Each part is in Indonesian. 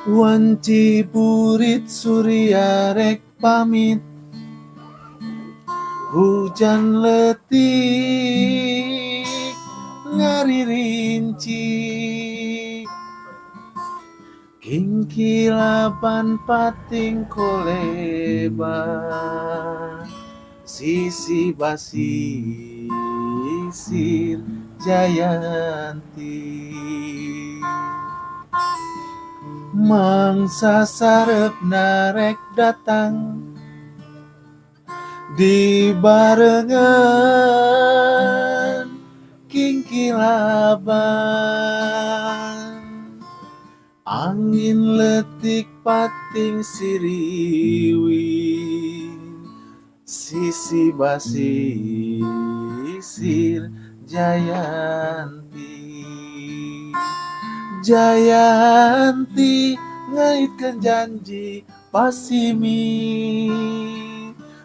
Wanci purit surya rek pamit, hujan letik ngaririnci, kingkilapan pating koleba, sisi basisir Jayanti. Mangsa sarep narek datang di barengan kingkilaban, angin letik pating siriwi, sisi basisir Jayanti. Jayanti ngaitkan janji pasimi,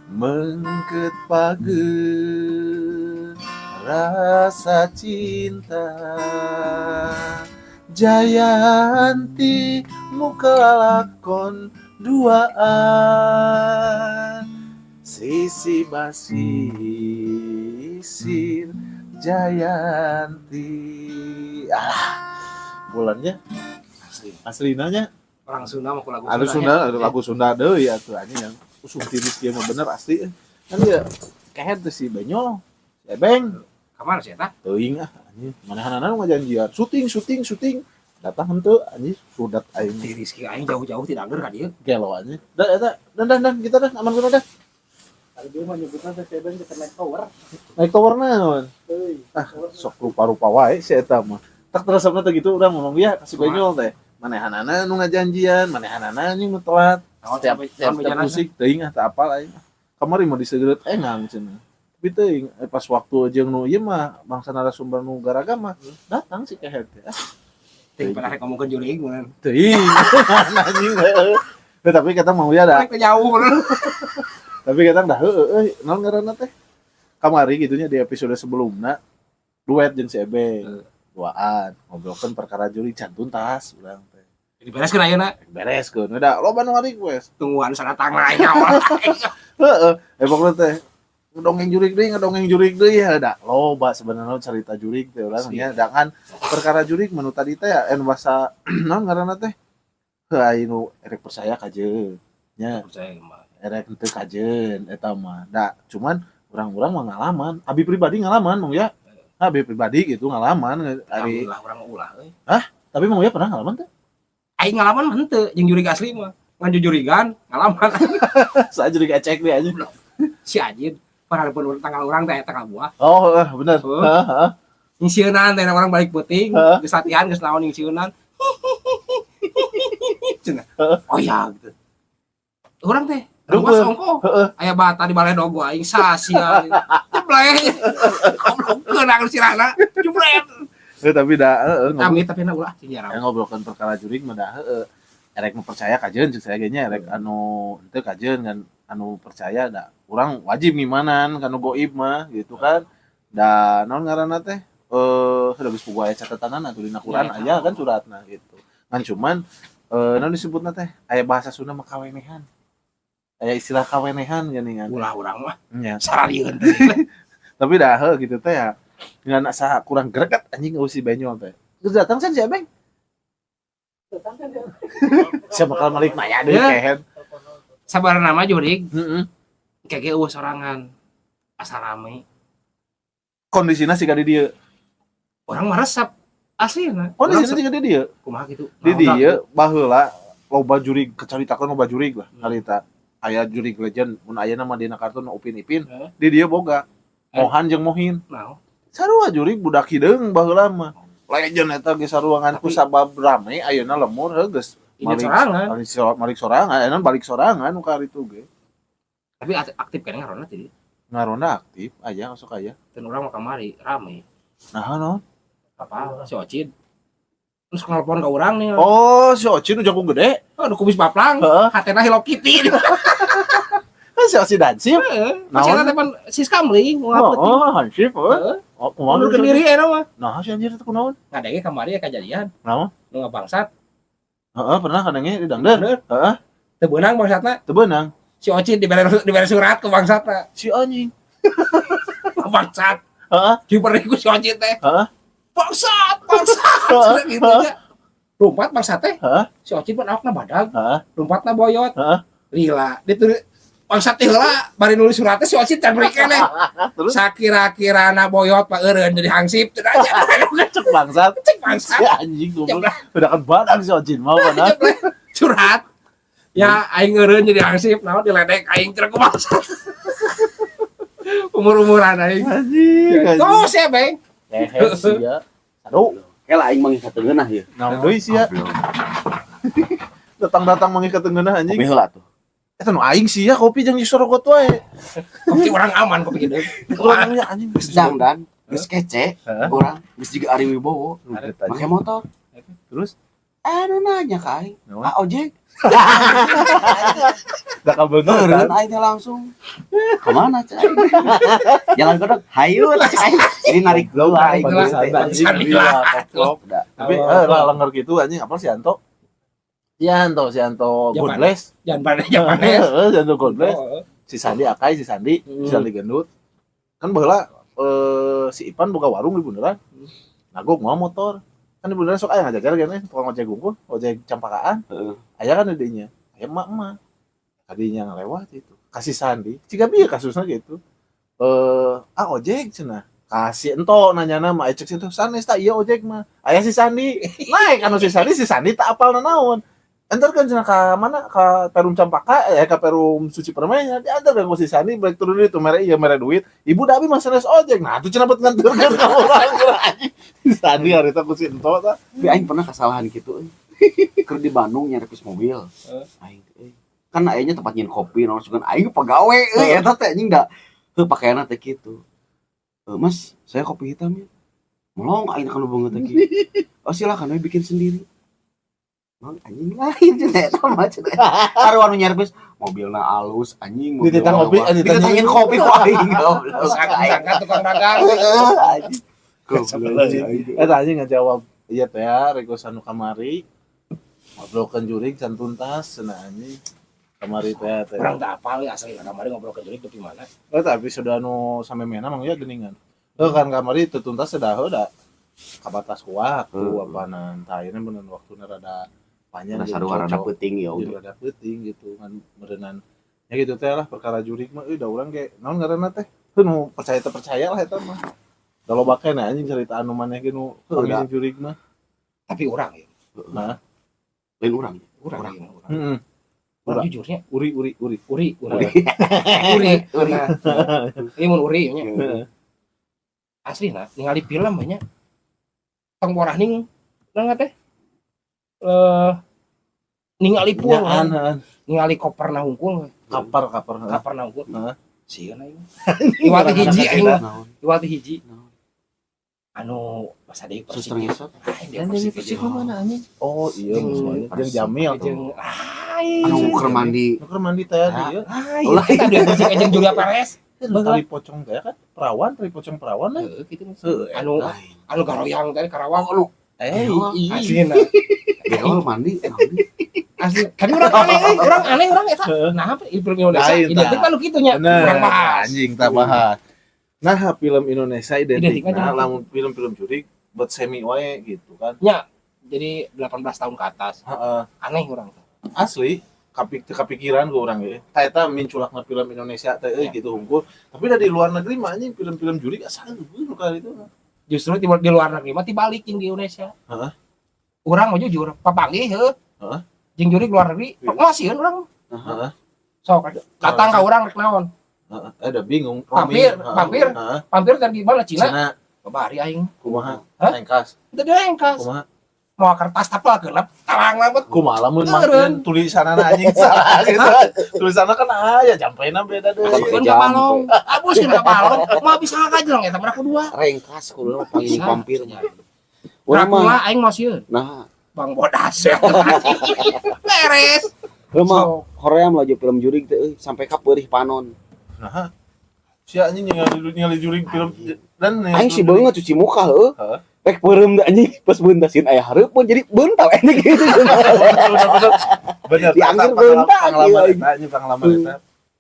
mengket page rasa cinta. Jayanti muka lakon duaan, sisi basisir Jayanti. Bulannya aslinanya orang Sunda mah lagu ada Sunda, ada lagu Sunda deui atuh anjing yang usum tiris kieu mah bener asli. Kan dia kehet teh si Benyol, si Ebeng. Kamar sih eta? Teuing anjing, manahanana nu ngajanjian syuting. Datang henteu anjing sudat aing. Tiris kieu aing jauh-jauh tidak anger ka dieu. Gelo anjing. Dan kita dah aman kudu dah. Tadi dia mah nyebutna teh Ebeng kita naik tower. Naik tower naon? Euy. Sok rupa-rupa wae si eta mah. Tak teresepna teh gitu urang ngomong dia kasih Benyol teh. Manehanana nu ngajanjian, manehanana anjing nu telat. Setiap musik teuing teh apal aing. Kamari mah diseureut engang cenah. Tapi teuing pas waktu jeung nu ieu mah bangsa narasumber nu garaga mah datang si kehet teh. Teuing pernah rek ngomongkeun jurig mun. Teuing. Anjing heueuh. Tapi kita mau ya da. Rek jauh. Tapi kita dah heueuh naon ngaranna teh. Kamari gitunya di episode sebelumna duet jeung si Ebeng. Duaan ngobrolkeun perkara juri can tuntas urang teh. Dibereskeun ayeuna. Bereskeun da loba nu request. Tungguan sangatang aya wae. Heeh, pokokna teh ngedongeng jurig deui ya da loba sebenarnya cerita jurig teh urang nya dengan perkara jurig menu tadi teh anu bahasa naon ngaranna teh heuh anu erek percaya kajeun nya Percaya mah. erek teu kajeun eta mah da cuman urang-urang mah ngalaman abi pribadi ngalaman mong ya abi pribadi gitu ngalaman ari urang ulah euy. tapi mong ya pernah ngalaman teh Aing ngalaman mah henteu jeung jurig asli mah. Ngan jujurigan ngalaman. saya jurig ecek deh aja Si anjing paralipun tanggal urang teh tanggal buah. oh bener heeh Ngisieunan teh orang balik peuting, geus latihan geus naon ngisieunan. Cenah. Oh ya gitu. Urang teh Rumah songko, aya bata di balai dogo aing sasia. Jebleh. Goblok keunang sirana. Jebret. tapi da Tapi na ulah cinyarang. ngobrolkeun perkara jurig mah da erek nu percaya kajeun ceuk saya ge nya erek anu teu kajeun kan anu percaya da urang wajib ngimanan kana goib mah gitu kan da naon ngaranna teh udah geus puguh aya catatanana atuh dina Quran aya kan suratna gitu kan cuman naon disebutna teh aya bahasa Sunda mah kawenehan aya istilah kawenehan geuningan Ulah urang mah nya sararieun. tapi dah gitu teh ya ngan asa kurang greget anjing si Benyol teh geus datang can si Abeng siapa bakal malik nanya deui kehet Sabar nama jurig, heeh kege eueuh sorangan. Asa rame. kondisina siga di dieu Orang mah resep aslina. kondisina siga di dieu Kumaha gitu. di dieu baheula loba jurig kecaritakeun loba jurig lah harita aya jurig legend mun ayeuna mah dina kartun Upin Ipin di dieu boga Mohan jeung Mohin Naon? sarua jurig budak hideung baheula mah legend eta ge sarua ngan ku sabab rame ayeuna lemur geus balik sorangan ayeuna balik sorangan nu ka itu ge Tapi aktif kan ngarona jadi. ngarona aktif aya sok aya Dan orang mau kamari rame. nah naon Apa si Ocid. Terus nelpon ke orang nih. oh si Ocin nu jago gede Aduh kumis paplang. Hatena Hello Kitty. si Ocin dansip Masih ada teman sis kamling mau apa tuh? hansip oh kumaha Mundur ke diri eta mah. nah si anjir itu kunaon Ngadenge kamari ya kejadian. naon Nu ngabangsat. Pernah kadangnya di dangdut. Heeh. Teu beunang bangsatna. Teu beunang. Si Ocit dibere surat ke bangsatna. Si anjing. Bangsat. Heeh. Diberi ku si Ocit teh. Heeh. Bangsat. Gitu aja. Lompat bangsat teh. Heeh. Si Ocit pun awakna badag. Heeh. Lompatna boyot. Heeh. Lila. Ditulis bangsat teh heula bari nulis suratnya si Ocit can beri keneh. Terus Sakira-kirana boyot pak eureun jadi hangsip teu aja. cek bangsat. Cek bangsat. Si anjing goblok. Udah kan badan si Ocin mau kan. Curhat. Ya aing eureun jadi hangsip naon diledek aing cerek ku bangsat. Umur-umuran aing. Anjing. Tos ya, Beng. Hehe sia. Aduh, Kela aing mangikat teungeunah ieu. naon deui sia. Datang-datang mengikat teungeunah anjing. Kopi heula tuh. Eta nu aing sia kopi jeung disorogot wae. Kopi orang aman kopi kieu. Orangnya anjing Geus dangdan, geus kece, Heeh. urang geus jiga Ari Wibowo, make motor. Terus Anu nanya ka aing, naon? ojek. Da kabeuneuran. Eureun aing teh langsung. Kemana cai? Jalan kodok, hayu cai. Jadi narik gua aing Geus teh. anjing gila koplok. Tapi lah lenger gitu anjing apa si Anto? Si Anto Jaman. Godless. Jangan panas. Si Anto Godless. Si Sandi Akai, si Sandi Gendut. Kan baheula si Ipan buka warung di bundaran. Nagok mau motor. Kan di bundaran sok aya ngajajar gini tukang ojek unggul, ojek campakaan. Heeh. Aya kan didinya. Aya emak-emak. Tadinya ngelewat itu. Kasih Sandi. Ciga bieu kasusnya gitu. Ojek cenah. Kasih ento nanyana mah cek situ sanes tak iya ojek mah. Aya si Sandi. Naik anu si Sandi tak apal naon. Entar kan cenah ka mana ka Perum Campaka ka Perum Suci Permai diantar kan ku si Sandi balik turun itu mere ieu mere duit. Ibu da abi mah sanes ojek. Nah tuh cenah bet nganturkeun ka urang anjing. Si Sandi harita ku si ento tah. Tapi aing pernah kesalahan gitu euy. Keur di Bandung nyerepis mobil. Aing euy. Kan aya nya tempat nyin kopi naon sugan aing pagawe euy eta teh anjing da heuh pakaianna teh kitu. Mas, saya kopi hitam ya. Melong aing kan banget teh kitu. Oh silakan we bikin sendiri. Bang anjing lain cenah eta mah cenah. Karo anu nyerepis mobilna alus anjing mobil. Dititang kopi, dititangin kopi ku aing goblok. Sangka tukang dagang. Anjing. Goblok. Eta anjing ngajawab ieu teh request anu kamari. Ngobrolkeun jurig can tuntas cenah anjing. Kamari teh. Orang tak apal ya asli kamari ngobrol ke jurig di mana. Tapi sudah anu samemena mah ya geuningan. Kan kamari teu tuntas sedah da kabatas waktu apanan. Tah ayeuna beunang waktuna rada panjang Rasa rada peuting ya jadi rada peuting gitu kan berenang ya gitu teh lah perkara jurig mah da urang ge naon ngaranna teh nu percaya teu percaya lah eta mah da loba keneh anjing cerita anu maneh ge nu ngisi jurig mah Tapi orang ya. nah lain urang. Orang. heeh Orang jujurnya uri uri. Nah, ini mun uri nya. Asli nah ningali film banyak. Tong borah ning nang teh. Ningali pul. Ningali koper na hungkul. kapar Koper na hungkul. Heeh. Sieun aing. Iwati hiji aing. Naon? Iwati hiji. Naon? Anu pas ada Suster ngesot. mana anjing oh iya Jeung- jeung Jamil Jeung Anu keur mandi. keur mandi teh ieu Ulah kita dia bersih jeung Julia Perez. tali pocong teh kan perawan tali pocong perawan lah Heeh kitu. Heuh, Anu garoyang teh Karawang. asli Dia mandi. Asli. Tapi orang aneh orang eta. Nah, film Indonesia Lain, identik tah. kan lu kitu nya. bener Urang bahas. anjing tak bahas nah film Indonesia identik Identiknya nah lamun film-film jurig buat semi wae gitu kan Jadi 18 tahun ke atas. heeh Aneh orang tuh. asli kepikiran ke orang ya eta minculakna film Indonesia teh gitu hungkul tapi dari luar negeri mah anjing film-film jurig asal nu kali itu Justru di luar negeri mah dibalik jeung di Indonesia. Heeh. Urang mah jujur, papanggih heuh. Heeh. Jeung jurig luar negeri, masieun urang. heeh Sok datang ka urang rek naon? heeh ada bingung Pampir, heeh Pampir dari mana Cina? Cina Babari aing. kumaha Hah? engkas Teu engkas. kumaha Mau kertas tapelkeun tarang banget. kumaha lamun mah Eureun. tulisanana anjing salah gitu tulisanna kan aya jampena beda deui Abuskeun ka balong. Abuskeun ka balong. Mah bisa ngajeng eta mah kedua. Rengkas kudu panggil Bisa. pampirnya. Urang mah Dracula aing masieun. nah, Bang Bodas ya. Beres. urang mah Korea mah aja film jurig teh sampai ka peurih panon. nah si anjing ningali jurig film dan Aing sih beungeut cuci muka heuh. Heeh. pek peureum da anjing pas beuntasin aya hareupeun jadi beuntal anjing gitu. Bener. Dianggir Eta beuntak, pengalaman iya. eta anjing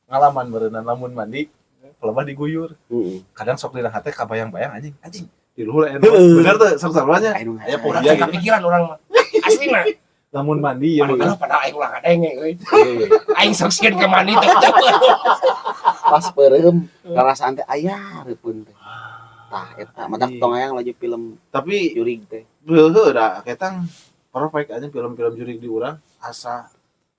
pengalaman berenang lamun mandi pelebah diguyur. Heeh. Kadang sok dina hate kabayang-bayang anjing di luhur bener tuh sok sarwanya Anu aya Urang fobia teh gitu kepikiran urang mah. Aslina. lamun mandi ya Padahal pada aing ulah kadenge euy. Iya. Aing sok sieun ke mandi teh. Pas peureum karasaan teh aya hareupeun teh. Tah eta matak tong hayang laju film tapi jurig teh. heueuh da ketang perfect aja film-film jurig di urang asa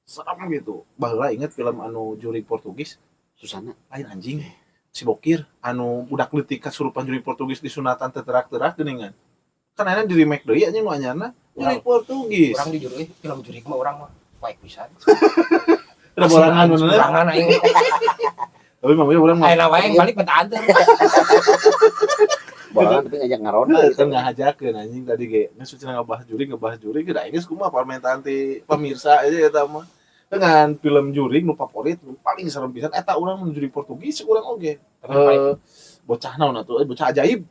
serem gitu baheula inget film anu jurig Portugis Susana. lain anjing si Bokir anu budak leutik kasurupan jurig Portugis di sunatan teu terak-terak geuningan kan aya di remake deui anjing nu anyarna jurig Portugis Urang di jurig film jurig mah urang mah baik pisan. ada borangan bener Urangan aing. tapi mah urang mah Ayeuna wae balik benta anteur. Borangan tapi ngajak ngaronda kita gitu. nggak hajakeun anjing tadi ge geus suci ngebahas juri geus aing geus kumaha permentaan ti pemirsa aja eta mah dengan film juri nu favorit nu paling serem pisan eta urang mun juri Portugis urang oge bocah naon atuh bocah ajaib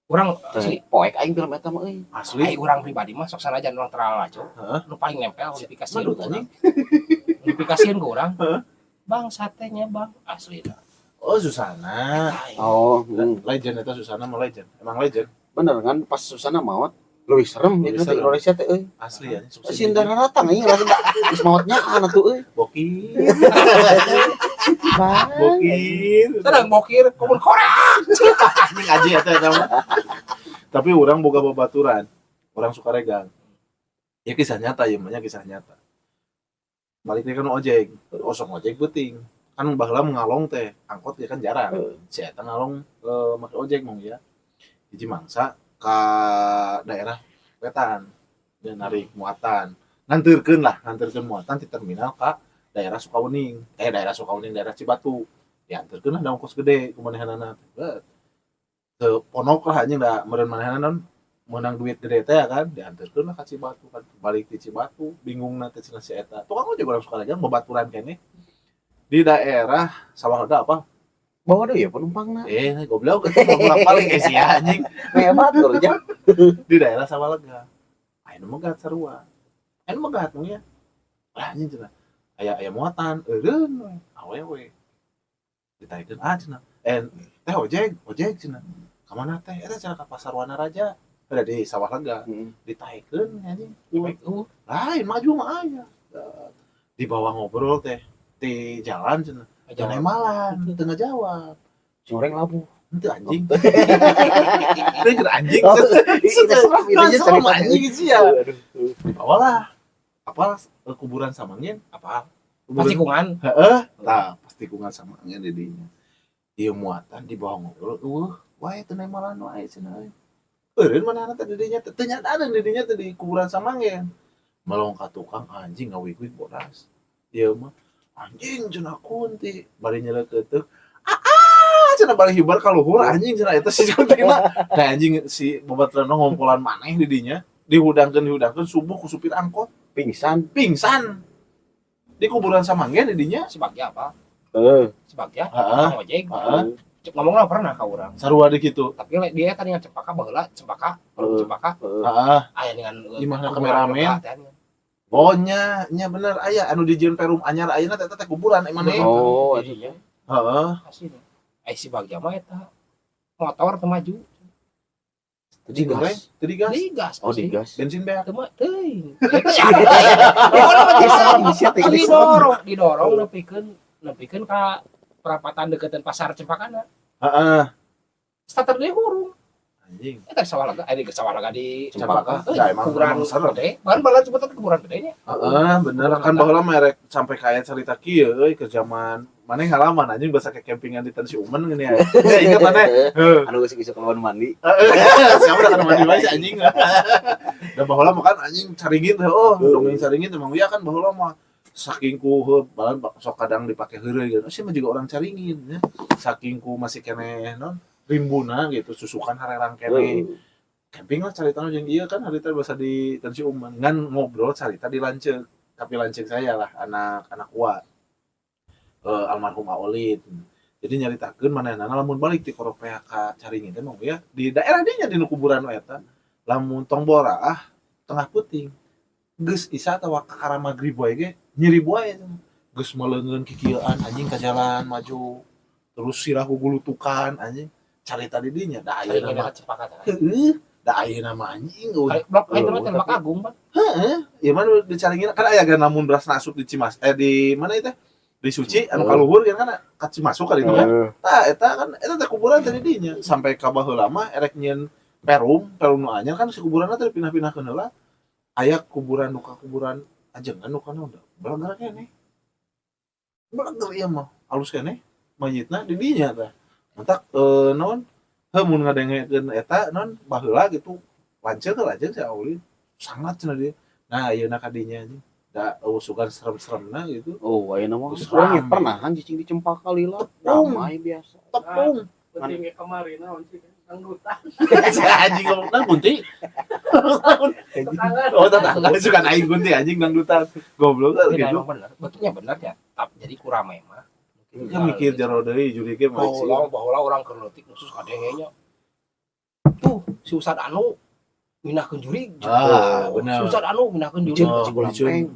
Urang Teh poek aing film eta mah euy. asli Aing urang pribadi mah sok sanajan urang teralajo. Heeh. Nu paling nempel notifikasieun Menurut ku anjing urang. Notifikasieun ku urang. Heeh. Bang satenya bang asli dah. oh Susana Oh, legend eta Susana mah legend emang legend bener kan pas Susana maot leuwih serem Leuwih di serem. Indonesia teh euy. asli ya Sindara datang aing rasa geus maotnya atuh euy. bokir Bang. bokir Sedang bokir komun Korea. anjing aja eta mah tapi orang boga babaturan orang suka regang ya kisah nyata ya banyak kisah nyata balik deh kan ojek osong ojek beting kan baheula mengalong teh angkot ya kan jarang si eta ngalong make ojek mong ya hiji mangsa ka daerah wetan dan narik muatan nganterkeun muatan di terminal ka daerah Sukawuning daerah Cibatu ya anterkeun lah da ongkos gede kumanehanana teu ponok lah anjing da meureun manehanana menang duit gede teh ya kan dianterkeun lah ka Cibatu kan balik di Cibatu bingungna teh cenah si eta tukang ojek urang suka lagi babaturan keneh di daerah Sawahlega apa Bawa deui ya penumpangna. goblok itu bolak-balik sia anjing Meh batur ja. di daerah Sawahlega aya nu megat sarua aya nu megat mung ya lah anjing cenah aya muatan eureun we awewe ditaikeun cenah teh ojek cenah ka mana teh eta cenah ka pasar Wanaraja ada di Sawahlega ditaikeun anjing lain maju mah aya dibawa ngobrol teh di jalan cenah jangan malan teu ngajawab Goreng labu. henteu anjing teh keur anjing sama anjing sih ya dibawalah apa kuburan Samangin apa Pasti kungan. heeh tah pasti kungan Samangin di dinya ieu muatan dibawa ngobrol wae teu malan wae cenah eureun manehna teh di dinya teh nyata ada di dinya teh di kuburan Samangin melong ka tukang anjing ngawik-wik bodas ieu mah anjing cenah kunti bari nyeleukeut cenah bari hibar ka luhur anjing cenah eta si kuntina tah anjing si babaturan ngompolan maneh di dinya dihudangkeun subuh ku supir angkot pingsan di kuburan Samangin di dinya Si Bagja apa? Heeh. Si Bagja. heeh Kang ojek. heeh Cek ngomongna pernah ka urang. sarua di kitu Tapi dia tadi ngan cempaka baheula cempaka heeh aya dengan Di mana kuburan kameramen? lega teh. oh nya bener aya anu di Jeun Perum anyar ayeuna teh teh kuburan emang Oh, Jadinya heeh asli. Si Bagja mah eta motor teu maju. Digas. Digas. Oh, digas. bensin beak Teu mah teuing. Eta ya. Pokona mah Serem bisa teh ini serem. didorong nepikeun ka perapatan deketan pasar Cempakana. heeh Starter deui hurung. anjing Eta di Sawahlega, di Sawahlega di Cempaka. Euy, Ya, emang kuburan serem. gede. Bahan balan sebutan kuburan gedenya. heeh bener kan baheula merek sampai kaya cerita kieu euy ke zaman maneh halaman anjing basa ke campingan di Tansi Umen gini ya ingat maneh heuh Anu geus kawan mandi. siapa udah kan mandi bae si anjing da baheula mah kan anjing caringin teh dongeng caringin emang iya kan baheula mah saking ku balan sok kadang dipake heureuy gitu sih mah juga orang caringin ya saking ku masih keneh non rimbuna gitu susukan harerang keneh camping lah caritanya jeung ieu kan harita basa di Tansi Uman ngan ngobrol carita di lanceuk tapi lanceuk saya lah anak kuat almarhum Aolid Jadi nyaritakeun manehna lamun balik ti korok PHK caringin teh mah ya di daerah dinya di kuburan we eta lamun tong boraah tengah puting geus isa atawa kakara magrib wae ge nyeri wae geus maleungeun kikieuan anjing ka jalan maju terus sirah gulutukan anjing carita di dinya da ayeuna mah heeh da ayeuna mah anjing blok itu teh Lembak Agung Pak. heeh ieu mah dicaringin kan aya gan lamun beras asup di Cimas di mana itu di Suci anu kaluhur kan ka Cimasuk kan itu kan tah eta teh kuburan tadi dinya sampai ka baheula mah erek nyieun perum nu anyar kan si kuburanna teh pindah-pindahkeun heula aya kuburan nuka kuburan ajengan nu kana udah belagar keneh belagar ieu mah alus keneh mayitna di dinya teh mentak naon heuh mun ngadengekeun eta naon baheula gitu lanceuk aja si Auli sangat cenah dia nah ayeuna ka dinya anjing da sugan serem-seremna gitu. Oh, ayeuna mah Terus urang rame. pernah kan cicing di Cempaka Lila. Tepung. Ramai biasa. Tepung. Pentingnya kemarin naon sih dangdutan. Anjing ngomongna gunti. Tetangga. Oh, tetangga suka aing gunti anjing dangdutan. Goblok kan Ini gitu. emang bener, betulnya bener ya. Jadi kurang mah. Ya mikir jaro deui juri ge mah. Baheula orang keur leutik khusus kadengenya. Tuh, si Ustad Anu minahkeun juri. Ah, bener. Si Ustad Anu minahkeun juri.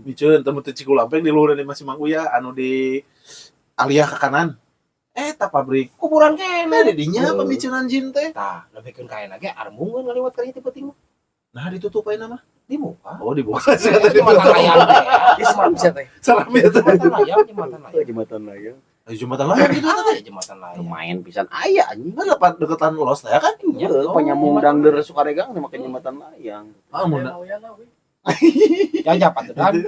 Biceun temu teh Cikulampeng di luhur di Masih Mang Uya anu di Alia ke kanan. Eta pabrik Kuburan kene. di dinya pembicenan jin teh. Tah, lebihkeun ka enake armungeun ngaliwat ka ieu penting mah. Nah ditutup ayeuna mah. Di muka. Oh dibuka. Di mata layar teh. Islam bisa teh. Salam ya teh. Jembatan layar, jembatan layar. Jembatan layang. Jembatan layar gitu teh. Jembatan layar. Lumayan pisan aya anjing. Kan dapat deketan los teh kan. Heuh, penyambung dangder Sukaregang make jembatan layang. Ah mun Ya japat dan.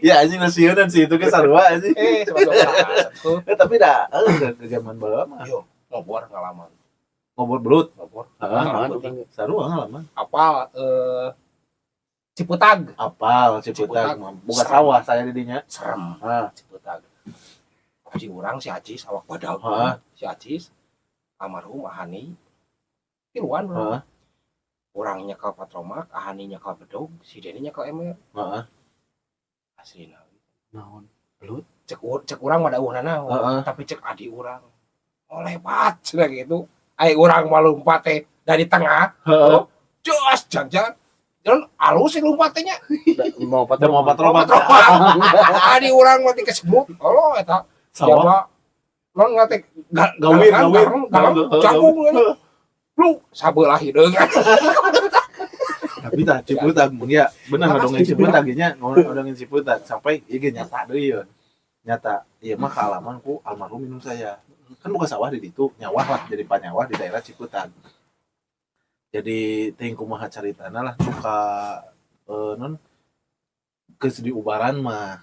ya anjing nasionan sih itu ke sarua anjing. Sebab Tapi dah ke zaman baheula mah Yo, ngobor ngalaman. ngobor belut. Ngobor. Heeh, sarua ngalaman. Apal Ciputag. Apal Ciputat mah. Bukan sawah saya di dinya. Serem. Ah, Ciputag. Si urang si Acis awak badag. Heeh. Si Acis almarhum Ahani. Tiluan bro. heeh, Orangnya ke Patromak, Ahaninya ke Bedog, si Deninya ke Emer. heeh. Aslina. Naon? Cek urang mah da uhna Heeh. tapi cek adi urang. Oh lepat cenah gitu. Ai urang mah lompat teh dari tengah. Heeh. Jos jangan. Dan alus sih lompat teh nya. Mau Ada mau patromat. Adi urang mah teh kesebut. Oh eta. Sawah. Non ngate Gawir. canggung lu sabelah hideung. Tapi tah Ciputat mun ya bener ngadongeng Ciputat ge nya ngadongeng Ciputat sampai ieu ge nyata deui yeun. Nyata ieu mah kaalaman ku almarhum minum saya. Kan bukan sawah di ditu, nyawah lah jadi panyawah di daerah Ciputat. Jadi teuing kumaha caritana lah suka non geus di ubaran mah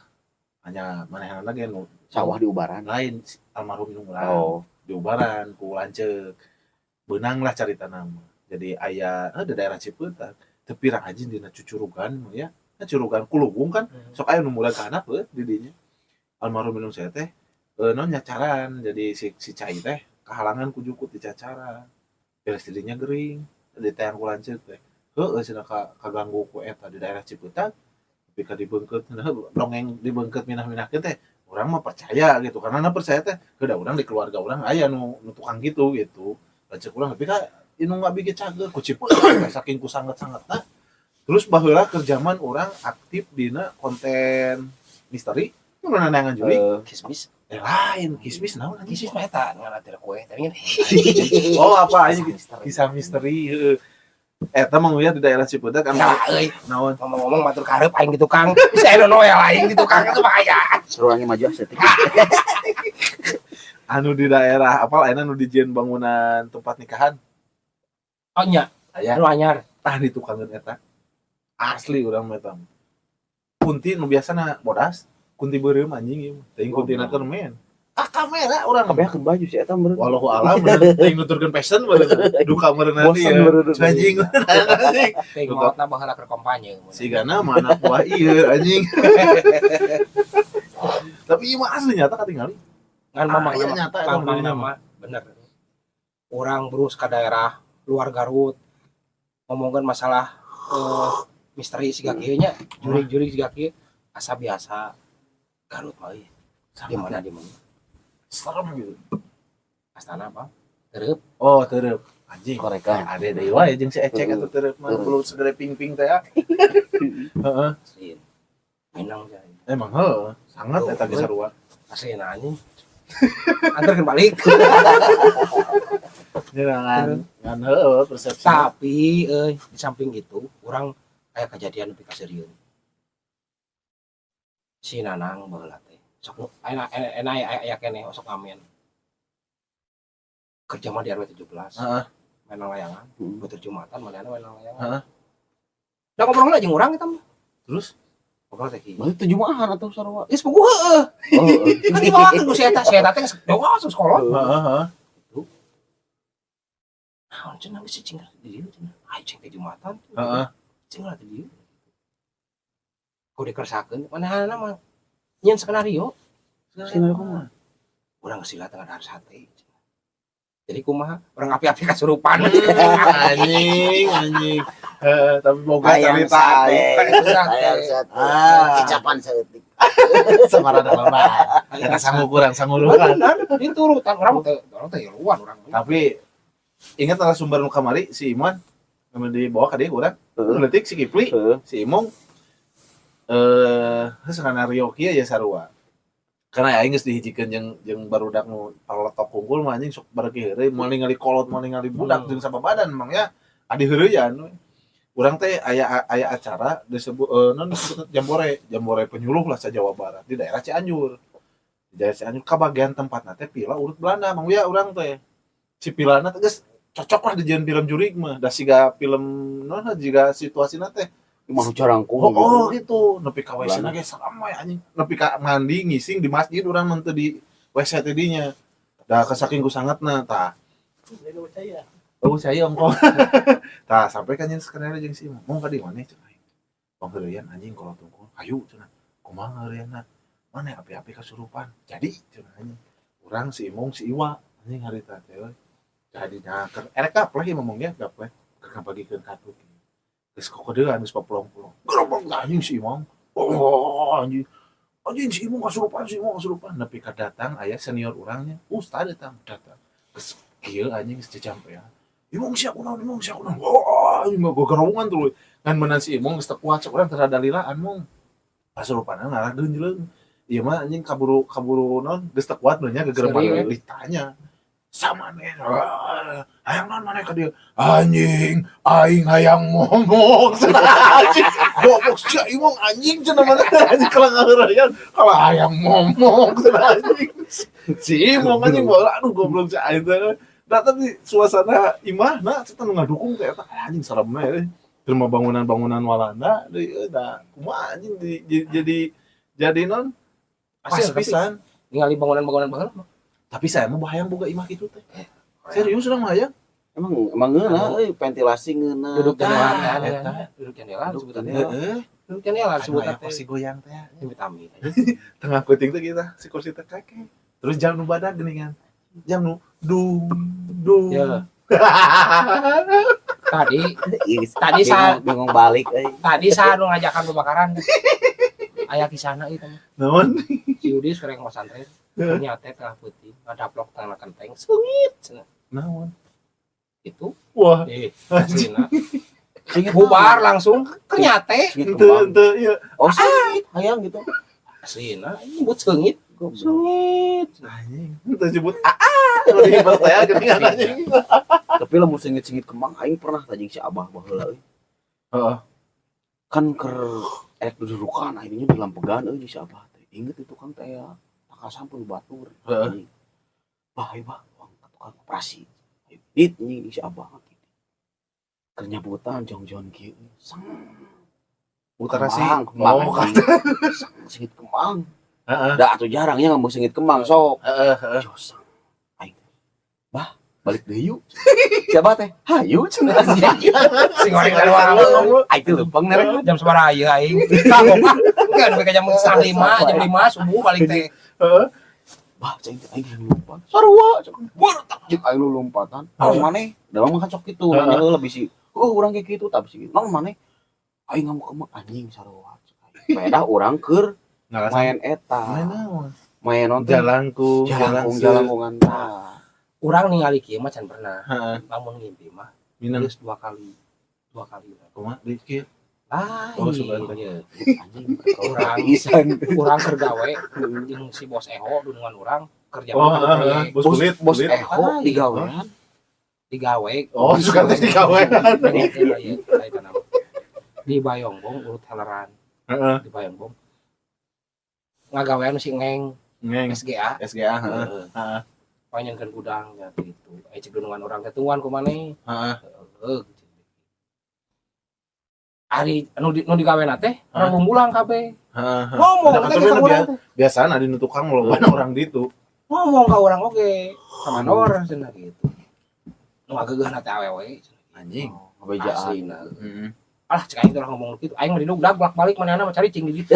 hanya manehna ge nu sawah di Ubaran. lain almarhum minum urang. Oh, Di ubaran ku lanceuk. Beunang lah caritana mah. Jadi aya di daerah Ciputat tepi rajin dina cucurugan ya. Kan cucurugan kulubung kan sok aya nu mulai ka anak di dinya. Almarhum minum saya teh non nyacaran jadi si cai teh kehalangan ku jukut di cacaran. Beres didinya gering, di tayang ku lanceuk teh. Heueuh cenah kaganggu ku eta di daerah Ciputat. Tapi ka dibeungkeut dongeng dibeungkeut minah-minahkeun teh urang mah percaya gitu karena percaya teh kedah urang di keluarga urang aya nu tukang gitu. Lanceuk urang tapi ka inu ngabigi cager ku Ciputat saking ku sanget-sangetna. Terus baheula keur zaman urang aktif dina konten misteri. Nu nanangan juli. Kismis. Lain kismis naon anjing. Kismis mah eta ngan atir kue tadi kan. Oh apa ini kisah misteri heueuh. Eta mah ya di daerah Ciputat kan Nah, euy, naon. ngomong-ngomong matur karep aing di tukang. Bisa eno noel aing di tukang itu mah aya. seru angin maju setik. Anu di daerah apal ayeuna nu dijieun bangunan tempat nikahan. Oh nya, Aya anu anyar. tah ditukangeun eta. Asli urang mah eta. Kunti nu biasana bodas, kunti beureum anjing ieu. Teuing kuntina keur men. Kamera urang Kabeakeun baju si eta meureun. wallahu alam bener teuing nuturkeun passion bener. Duka meureunna Bosan ieu. meureun. Anjing. Teh maotna baheula keur kampanye. Sigana mah anak buah ieu anjing. Tapi ieu mah asli nyata katingali. Ngan mamang Iya, nyata eta mamang benernya nama bener. Orang berus ke daerah luar Garut ngomongin masalah misteri siga kieu nya, jurig-jurig siga kieu asa biasa Garut mah ieu. Di mana? serem gitu. Astana apa? Tereup. Oh, teureub. Anjing. Korekan. Ade deui wae jeung si Ecek atuh teureub mah kudu segede ping-ping teh ya. Heeh. Asli. Minang ya. Emang heueuh, sangat eta ge sarua. Asli anjing. Antarkeun balik. Ngan heueuh persepsi. Tapi di samping itu orang kayak kejadian nepi ka seureun. Si Nanang baheula teh. Sok enak aya keneh sok amen. Kerja mah di RW 17. Heeh. Main layangan, betul Jumatan manehna main layangan. Heeh. Da ngobrol jeung urang eta mah. Terus Ngobrol teh kieu. Berarti Jumahan atau sarua? Geus puguh heueuh. Oh, Kan dibawakeun ku si eta teh dewa masuk sekolah. heeh. Naon cenah geus cing di dieu cenah. Ai cing teh Jumatan. Heeh. Cing lah teh dieu. Ku dikersakeun manehna mah nyeun skenario. Skenario kumaha? Urang geus tengah dahar sate. Jadi kumaha? Orang api-api kasurupan. Anjing. Tapi boga Ayam cerita. sate. Kecapan seeutik. Samara dalam bah. Kita sanggup kurang sanggurukan. Diturutan orang teh luar orang. Tapi ingat narasumber nu kamari si Iman anu dibawa ka dieu urang. Leutik si Kipli, si Imong skenario kieu ya sarua. Karena aing geus dihijikeun jeung barudak nu paletok kunggul mah anjing sok bareuki heureuy moal ningali kolot moal ningali budak jeung sababadan emang ya adi heureuyan we. Urang teh aya acara disebut non disebut jambore penyuluh lah sa Jawa Barat di daerah Cianjur. Di daerah Cianjur ka bagian tempatna teh pila urut Belanda emang ya urang teh. Si pilana teh geus cocok lah dijieun film jurig mah da siga film non jiga situasina teh Mah carangkung gitu. Nepi ka WC-na ge saramai anjing. Nepi ka mandi ngising di masjid urang mah teu di WC teh dinya. Da kasaking ku sangatna tah. Oh saya ongko. Tah sampai kan jeung skenario jeung si Imong. Mau ka di maneh cenah. Panggeureun anjing kalau tunggu. Hayu cenah. Kumaha ngeureunna? Mana api-api kasurupan. Jadi cenah anjing. Urang si Imong si Iwa anjing harita teh. Jadi nya erek gapleh ieu ngomongnya gapleh. Keur ngabagikeun kartu. Geus kokodean geus papulong-pulong. Gerobak anjing si Imong. Oh anjing. Anjing si Imong kasurupan. Nepi ka datang aya senior urangnya. Ustad datang. Geus kieu anjing geus cecampean. Imong sia kunaon. Wah, anjing mah gegerowongan tuh. Ngan meunang si Imong geus teu kuat sok urang teu dalilaan mong. Kasurupanna ngarah deunjleung. Ieu mah anjing kaburu naon geus teu kuat nya gegereman ditanya. Samane hayang naon maneh ka dieu anjing aing hayang ngomong anjing goblok sia Imong anjing cenah maneh anjing kalau ngaheureuyan kalau hayang ngomong anjing si Imong anjing bola aduh goblok sia aing teh da tapi suasana imahna cenah nu ngadukung teh eta anjing saremna euy terima bangunan-bangunan Walanda deui da kumaha anjing jadi non asli pisan Ningali bangunan-bangunan baheula. tapi saya mah bahayang boga imah kitu teh. Serius urang mah hayang. Emang ngeuna ventilasi ngeuna. Duduk jendela Eta. duduk jendela sebutannya. Heeh. Duduk jendela sebutannya. Kursi goyang teh. Amit-amit. Tengah puting teh kita si kursi teh kake. Terus jam nu badag geuningan. Jam nu dung. Ya. Tadi saat bingung balik euy. tadi saat nu ngajakan pembakaran. Aya kisahna ieu teh. Naon? Si Yudi sering mau santri. Ternyata tengah putih, ngadaplok tengah kenteng, sengit. Naon? Itu, Wah, aslinya. Bubar langsung, ternyata. ente ieu. Oh, sengit hayang gitu. Aslinya, ini buat sengit. Sengit. Anjing, ente nyebut aa. Ribet teh geuningan anjing. Tapi lamun sengit-sengit kemang aing pernah tajing si Abah baheula euy. Heeh. Kan keur erek dudurukan akhirnya di lampegan euy si Abah teh. Inget itu kan teh ya. Sampul batur. Heeh. Bah, uang tukang operasi. Dit nih si Abah gitu. Kenyabutan jong-jong kieu. Sang. Utara sih. Kemang kan. Sengit kemang. Heeh. Da atuh jarangnya ngomong sengit kemang sok. Heeh. Josang. Aing. Bah, balik deui yuk. Siapa teh? Hayu cenah. Sing goreng dari warung. Aing teh leupeung nerek. Jam sabaraha ieu aing? Kagok ah. Enggak sampai ke jam 5:30, jam 5 subuh balik teh. Bah, cing aing lompat. Sarua. Bertak jeung aing lompatan. Naon maneh? Da mah kan sok kitu. Nya heula bisi. Oh, urang ge kitu tapi sih. Naon maneh? Aing ngamuk kemang anjing sarua. Beda urang keur main eta. Main naon? Main nonton Jalangkung jalangkungan tah. Urang ningali kieu mah can pernah. Heeh. Lamun ngimpi mah Minang geus 2 kali. 2 kali. kumaha di kieu. Lain. Oh, sebentar. Anjing. Urang Pisan. urang keur gawe jeung si bos Eho dunungan urang kerja Oh, mah bos kulit, Bos kulit. Eho digawean. digawe. Oh, suka teh digawean. Di Bayongbong urut heleran. Heeh. Di Bayongbong. Ngagawean si Ngeng Ngeng SGA. SGA, heeh. Heeh. Heeh. Panjenengan gudang ya gitu. Cek dunungan urang teh tungguan ku maneh. Heeh. Heeh. Ari nu digawean teh urang bumbulang kabeh. Heeh. Ngomong Udah teh kan ka urang teh. biasaan adi nu tukang lobana orang ditu. Ngomong ka urang oge. Samanor cenah gitu. Nu ageugeuhna teh awewe. Anjing. Ngebejaan. Aslina. Heeh. Alah cek aing teh urang ngomong kitu. Aing mah didugdag bolak-balik manehna mah cari cing di ditu.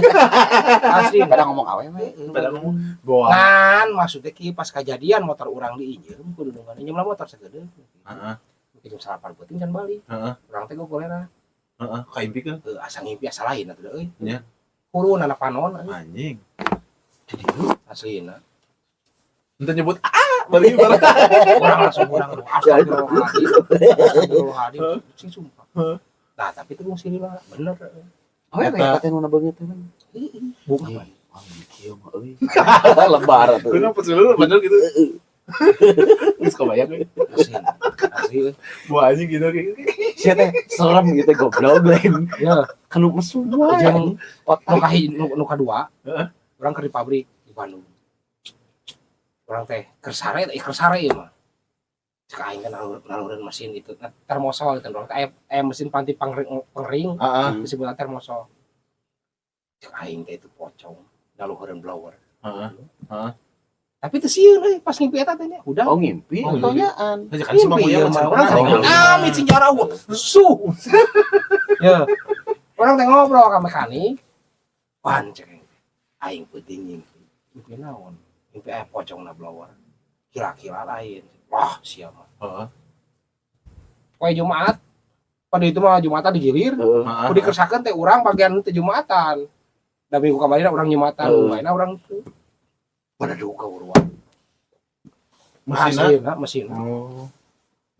Asli Pada ngomong awewe. Pada ngomong boa. Ngan maksudnya ki pas kejadian motor urang diinjem kudu nungan injem lah motor segede. Heeh. Jam 8 penting can balik. Heeh. Urang teh golera. Heeh. Kaimpikeun. Asa ngimpi asa lain atuh euy. Nya. Kurun anak panon Anjing. aslina. Ente nyebut bari barang. Urang langsung urang astagfirullahaladzim. Astagfirullahaladzim. Sing sumpah. Nah, tapi itu mung silila bener. Awewe Eta. kata nu beungeut teh. Bukan. Anjing kieu mah euy. Lebar atuh. Kenapa dulu bener gitu. Geus kebayang we. Asli. Buah anjing gitu. Sia teh serem gitu goblok lain. Ya, Kanu mesum wae. jeung Otak. nu kadua. Heeh. Urang keur di pabrik di Bandung. Urang teh keur sare ieu mah. Cek aing kan nalureun mesin itu termosol gitu. Urang teh aya mesin panti pengering Heeh. disebut termosol. Cek aing teh itu pocong naluheureun blower. Heeh. Heeh. Tapi teu sieun euy pas ngimpi eta teh nya. Udah. Oh ngimpi Oh, tonyaan. Aja kan si Mang Uya mah mah urang teh Oh. amit sejarah gua. Su. Ya. Urang teh ngobrol ka mekanik. Pan cek aing peuting ngimpi. Ngimpi naon? Ngimpi aya pocongna blower. Kira-kira lain. Wah, sia mah. Heeh. Poe Jumat. Pada itu mah Jumatan digilir. Heeh. Heeh. Kudu dikersakeun teh urang bagian teh Jumatan. Da minggu kamarina urang Jumatan, lainna urang teu. Pada duka uruan. Mesinna. Mesin. Oh.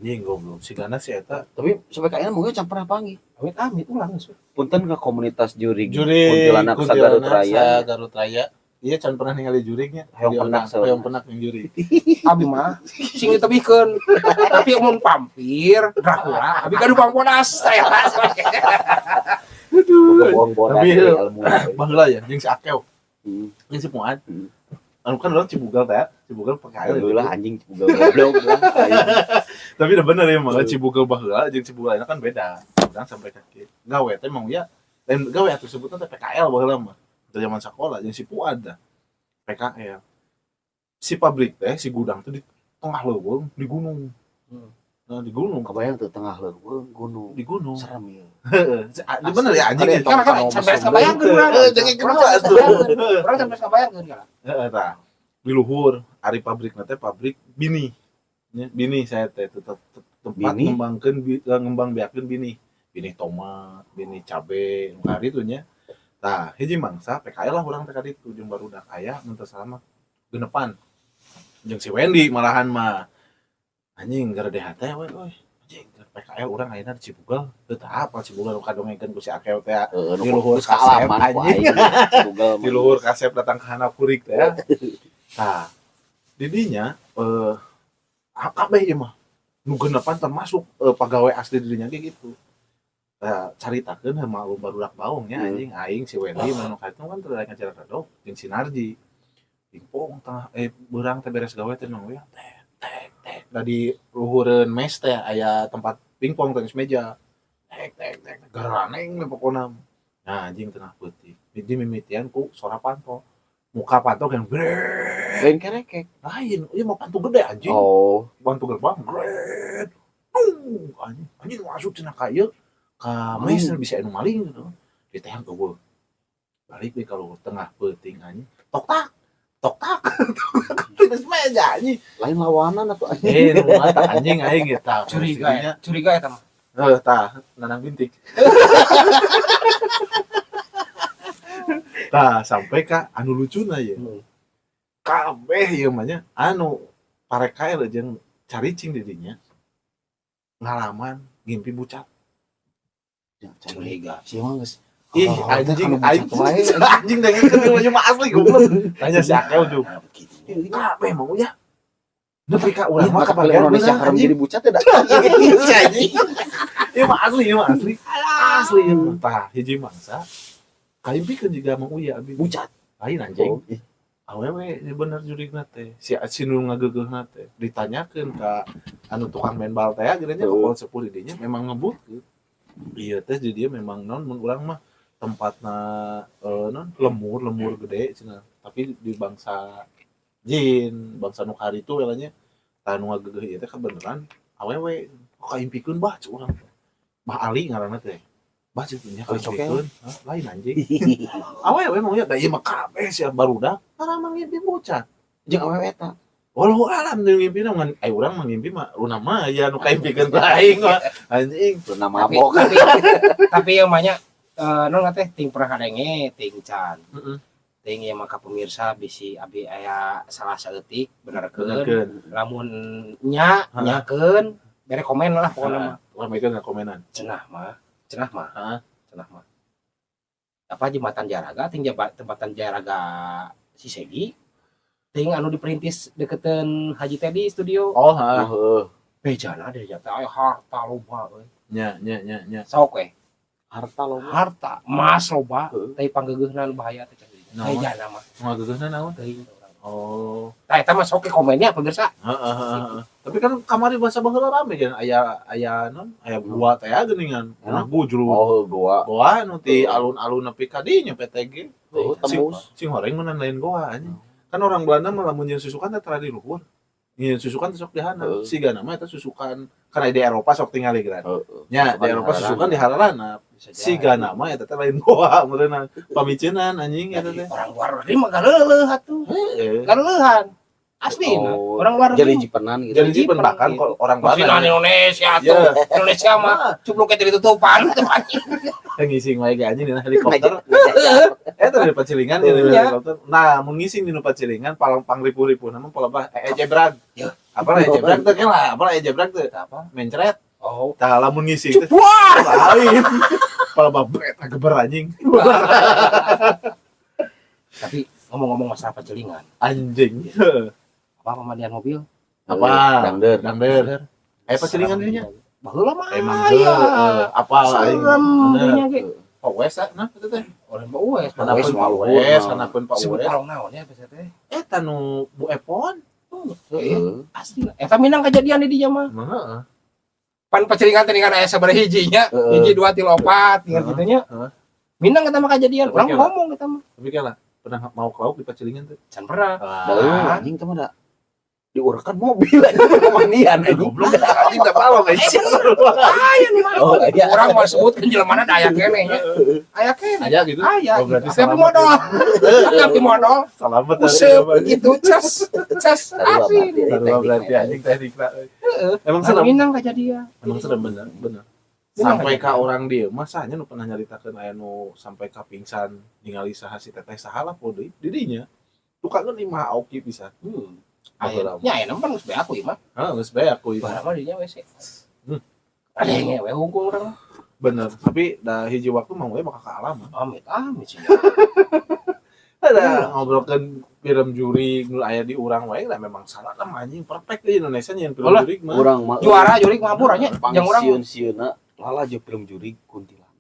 Anjing goblok. Sigana si eta Tapi sampai kayaknya mungkin can pernah panggil. Amit ulang geus. Punten ke komunitas juri juri Kuntilanak Garut Raya. Garut Raya. Iya can pernah ningali jurignya. Hoyong penak, so. Hoyong penak yang juri. Abi mah sing ditebihkeun. Tapi mun pampir, Dracula, abi kan Bang Bonas. Bohong bodas Tapi, ilmu. Baheula ya jeung si Akew, Hmm. jeung si Puad. Hmm. Anu kan orang Cibugal teh, Cibugal pakai air. Alhamdulillah anjing juga goblok lah. Tapi udah bener ya malah Cibugal baheula jeung Cibugal ayeuna kan beda. Urang sampai kaki. Gawe teh Mang Uya lain gawe atuh sebutna teh PKL baheula mah. Dari zaman sekolah jeung si Puad dah. PKL. Si pabrik teh, si gudang tuh di tengah leuweung, di gunung. Nah, di gunung, Kebayang tuh tengah leuweung gunung. di gunung. Serem ya. Heeh. Bener ya anjing. Ada yang Kan kan sampai kabayangkeun urang. Jangan kedua tuh. Urang sampai kabayangkeun kan. Heeh tah. Di luhur ari pabrikna teh pabrik bini. Nya bini saya teh tempat Bini? ngembang biakeun bini. Bini tomat, bini cabe, nu kari tuh nya. Tah, hiji mangsa PKL lah urang teh ka ditu jeung barudak aya mun teu salah mah genepan. Jeung si Wendy malahan mah. Anjing gara DHT we anjing PKL urang ayeuna di Cibugal. Teu tah apa Cibugal kadongengkeun ku si Akew teh. Heeh, Di luhur geus kaalaman kasep, ku anjing. aing. Google Di luhur kasep datang ke handap kurik teh. Nah, di dinya kabeh ieu mah nu genepan termasuk pegawai asli dirinya kayak gitu. Caritakeun malu barudak baung nya anjing aing si Wendy manu kaitu kan teu rek ngajar radok jeung si Narji. Pingpong tengah beurang teh beres gawe teh nang we tek da di luhureun mes teh aya tempat pingpong tenis meja. Tek garaneng we pokona. Nah anjing tengah peuting. Di mimitian ku sora panto. Muka panto kan gred. lain kerekek. Lain, ieu mah panto gede anjing. Oh, Panto gerbang gred. Anjing masuk cenah ka ieu ka mes bisa anu maling gitu. Ditehang eueuh. Balik deui ka luhur tengah peuting anjing. Tok tak. Tenis meja anjing. lain lawanan atuh anjing. Nu mah tah anjing aing eta. Curiga eta mah. Tah, nanang bintik. Tah, sampai ka anu lucuna ya. Kabeh ieu mah nya anu parek kae jeung caricing didinya ngalaman ngimpi bucat. Curiga. Si emang geus Ih, anjing anjing dengan keduanya mah asli goblok. Tanya si Akel tuh. Ini kabeh mau ya. Tapi ka urang mah kapal Indonesia haram jadi bucat ya da. anjing. Ieu mah asli. Asli ieu mah. Tah, hiji mangsa kaimpikeun jiga Mang Uya abi. Bucat. Lain anjing. Awewe ini bener jurigna teh. Si nu ngageugeuhna teh ditanyakeun ka anu tukang main bal teh geureunya ka pol sepuh didinya memang ngebutkeun. Iya teh jadi dia memang non mun urang mah tempatna non lemur gede cenah. Tapi di bangsa jin, bangsa nu karitu elanya tah nu ngageugeuh ieu teh kebeneran awewe kaimpikeun bah cuk urang. Bah Ali ngaranna teh. Bah cuk nya kaimpikeun, lain anjing. Awewe mah nya da ieu mah kabeh sia barudak ngaramang ngimpi bucat. Jeung awewe eta. Walau alam jeung ngimpina ngan urang mah ngimpi mah runa maya nu kaimpikeun teh aing mah anjing. Runa mabok. Tapi yang banyak non teh ting pernah kadenge ting can. Heeh. Ting yang maka pemirsa bisi abi aya salah saeutik benerkeun. Benerkeun. Lamun nyakeun bere komen lah pokona mah. Ramekeun komenan. Cenah mah. Heeh. Cenah mah. Apa jembatan Jaraga ting jembatan Jaraga Sisegi. Ting anu diperintis deketan Haji Teddy studio. Oh, heeh. Heeh. Bejana deh jata aya harta loba euy. Nya. Sok we. Harta lo. Harta, emas loba, tapi panggeugeuhna bahaya teh cenah. Naon? Bejana mah. Ngageugeuhna naon? Teuing. Oh. Tah eta mah sok ke komennya pemirsa. Heeh. Tapi kan kamari bahasa baheula rame kan aya non aya gua teh geuningan. Nah bujru. Oh, gua. Goa nu ti alun-alun nepi ka dinya PTG. Oh, tembus. Sing horeng meunan lain goa anjing. Kan orang Belanda mah lamun nyeun susukan teh tara di luhur. Nyeun susukan teh sok di handap. Siga nama eta susukan karena di Eropa sok tingali geran. Nya di Eropa susukan di hararana. Siga nama eta teh lain goa meureunna pamiceunan anjing eta teh. Orang luar negeri mah galeuleul atuh. Heeh. Galeulehan. Aslina. Oh, Orang luar jadi negeri. jipenan gitu. Jadi jipen bahkan kok orang Masih Belanda Indonesia Ya. tuh. Indonesia mah cupluk ke ditutupan teh anjing. yang ngising wae ge anjing dina helikopter. Eta di Pacilingan ya di Iya. helikopter. Nah, mun ngising dina Pacilingan palang pangripu-ripu namun palebah jebrag. Ya. Apa jebrag teh kan lah, apa jebrag teh apa? Mencret. Oh. Tah lamun ngising teh Wah. lain. Palebah bret geber anjing. Tapi ngomong-ngomong masalah Pacilingan, Anjing. apa pemandian mobil? Apa? Dangder. Pacilingan dinya. Baheula mah. Emang aya. apa aing. Serem Bener. dinya ge. Pak Wes nah eta teh. Orang Pak Uwes, Hanapeun Pak Wes, Wes, hanapeun Pak Sebut Wes. orang naon ya biasa teh. Eta nu Bu Epon. Heeh. Asli. Eta minang kejadian di dinya mah. Heeh. Pan Pacilingan teh kan aya sabaraha hijinya, hiji 2 3 4 tinggal kitu nya. Heeh. Minang eta mah kejadian. Urang Oke, ngomong eta mah. Tapi kan lah pernah mau ke lauk di Pacilingan tuh. Can pernah. Baru anjing teh mah da diurahkan mobil aja kemandian anjing. Goblok anjing tak tahu guys. Aya nih mah. Oh, iya. Urang mah sebutkeun jelemana da aya keneh nya. Aya keneh. Aja gitu. Aya. Oh, berarti Tapi selamat. modal. Tapi modal. Selamat Usep gitu cas. Cas Tadi asli. berarti anjing teknik lah. Emang Nah, serem. minang kejadian. Emang serem bener. Minang Sampai ka kejadian. orang dia, masanya nu pernah nyaritakeun aya nu sampai ka pingsan ningali saha si teteh saha lah poe deui di dinya. Tukangeun imah auki pisan. Aya nya aya nempan geus bae aku ieu mah. Heeh, geus bae aku Barang imah. mah dinya WC. Hmm. Ada yang ngewe hukum urang. Bener, tapi da hiji waktu mah we bakal ka alam. Amit sih. Ada ngobrolkeun film juri nu aya di urang wae lah memang salah mah anjing perfect di Indonesia nyeun film Olah. juri mah. Urang mah Juara jurik mabur nya. Yang urang sieun-sieunna lala jeung film juri kuntilanak.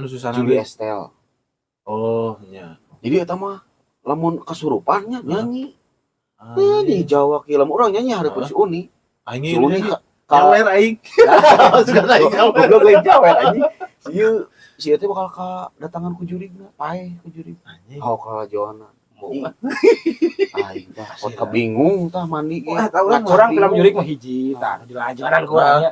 Anu susah Juli Estel. Oh, nya. Jadi eta mah lamun kasurupannya nyanyi. Ah, Nyanyi Jawa kilam urang nyanyi hareup si Uni. aing Si Uni kawer aing. Sudah aing kawer. goblok lain Jawa anjing. Si teh bakal ka datangan ku jurigna, pae ku jurig. Anjing. Hau ka Joana. Moga. Aing tah pot kabingung tah mandi ge. Wah, tahu Urang film jurik mah hiji, tah di lajaran ku urang nya.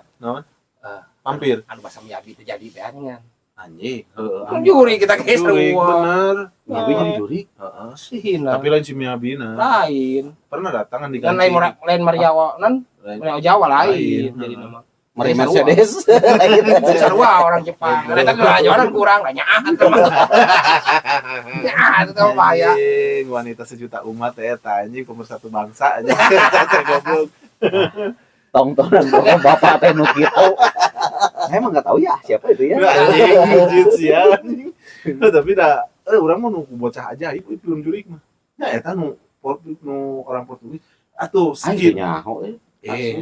Hampir Anu bahasa Miyabi teh jadi teh anjing. anjing. Heeh. Kan juri kita geus Juri, bener. Miyabi jadi jurig. Heeh. Sihina. Tapi lain si Miyabina. Lain. Pernah datangan di Kan lain Mariawa nan Maria Jawa lain Lain. jadi nama. Mari Mercedes. Sarua orang Jepang. Eta geus lajaran kurang nyaah teh mah. Nyaah teh bahaya. Anjing, wanita sejuta umat eta anjing pemersatu bangsa anjing. Goblok. Tongtonan dong bapak teh nu kitu. Saya emang nggak tahu ya siapa itu ya. Anjing sih ya. Tapi dah urang mah nu bocah ajaib itu film jurig mah. Ya eta nu orang Portugis atuh Anjing sikit. nyaho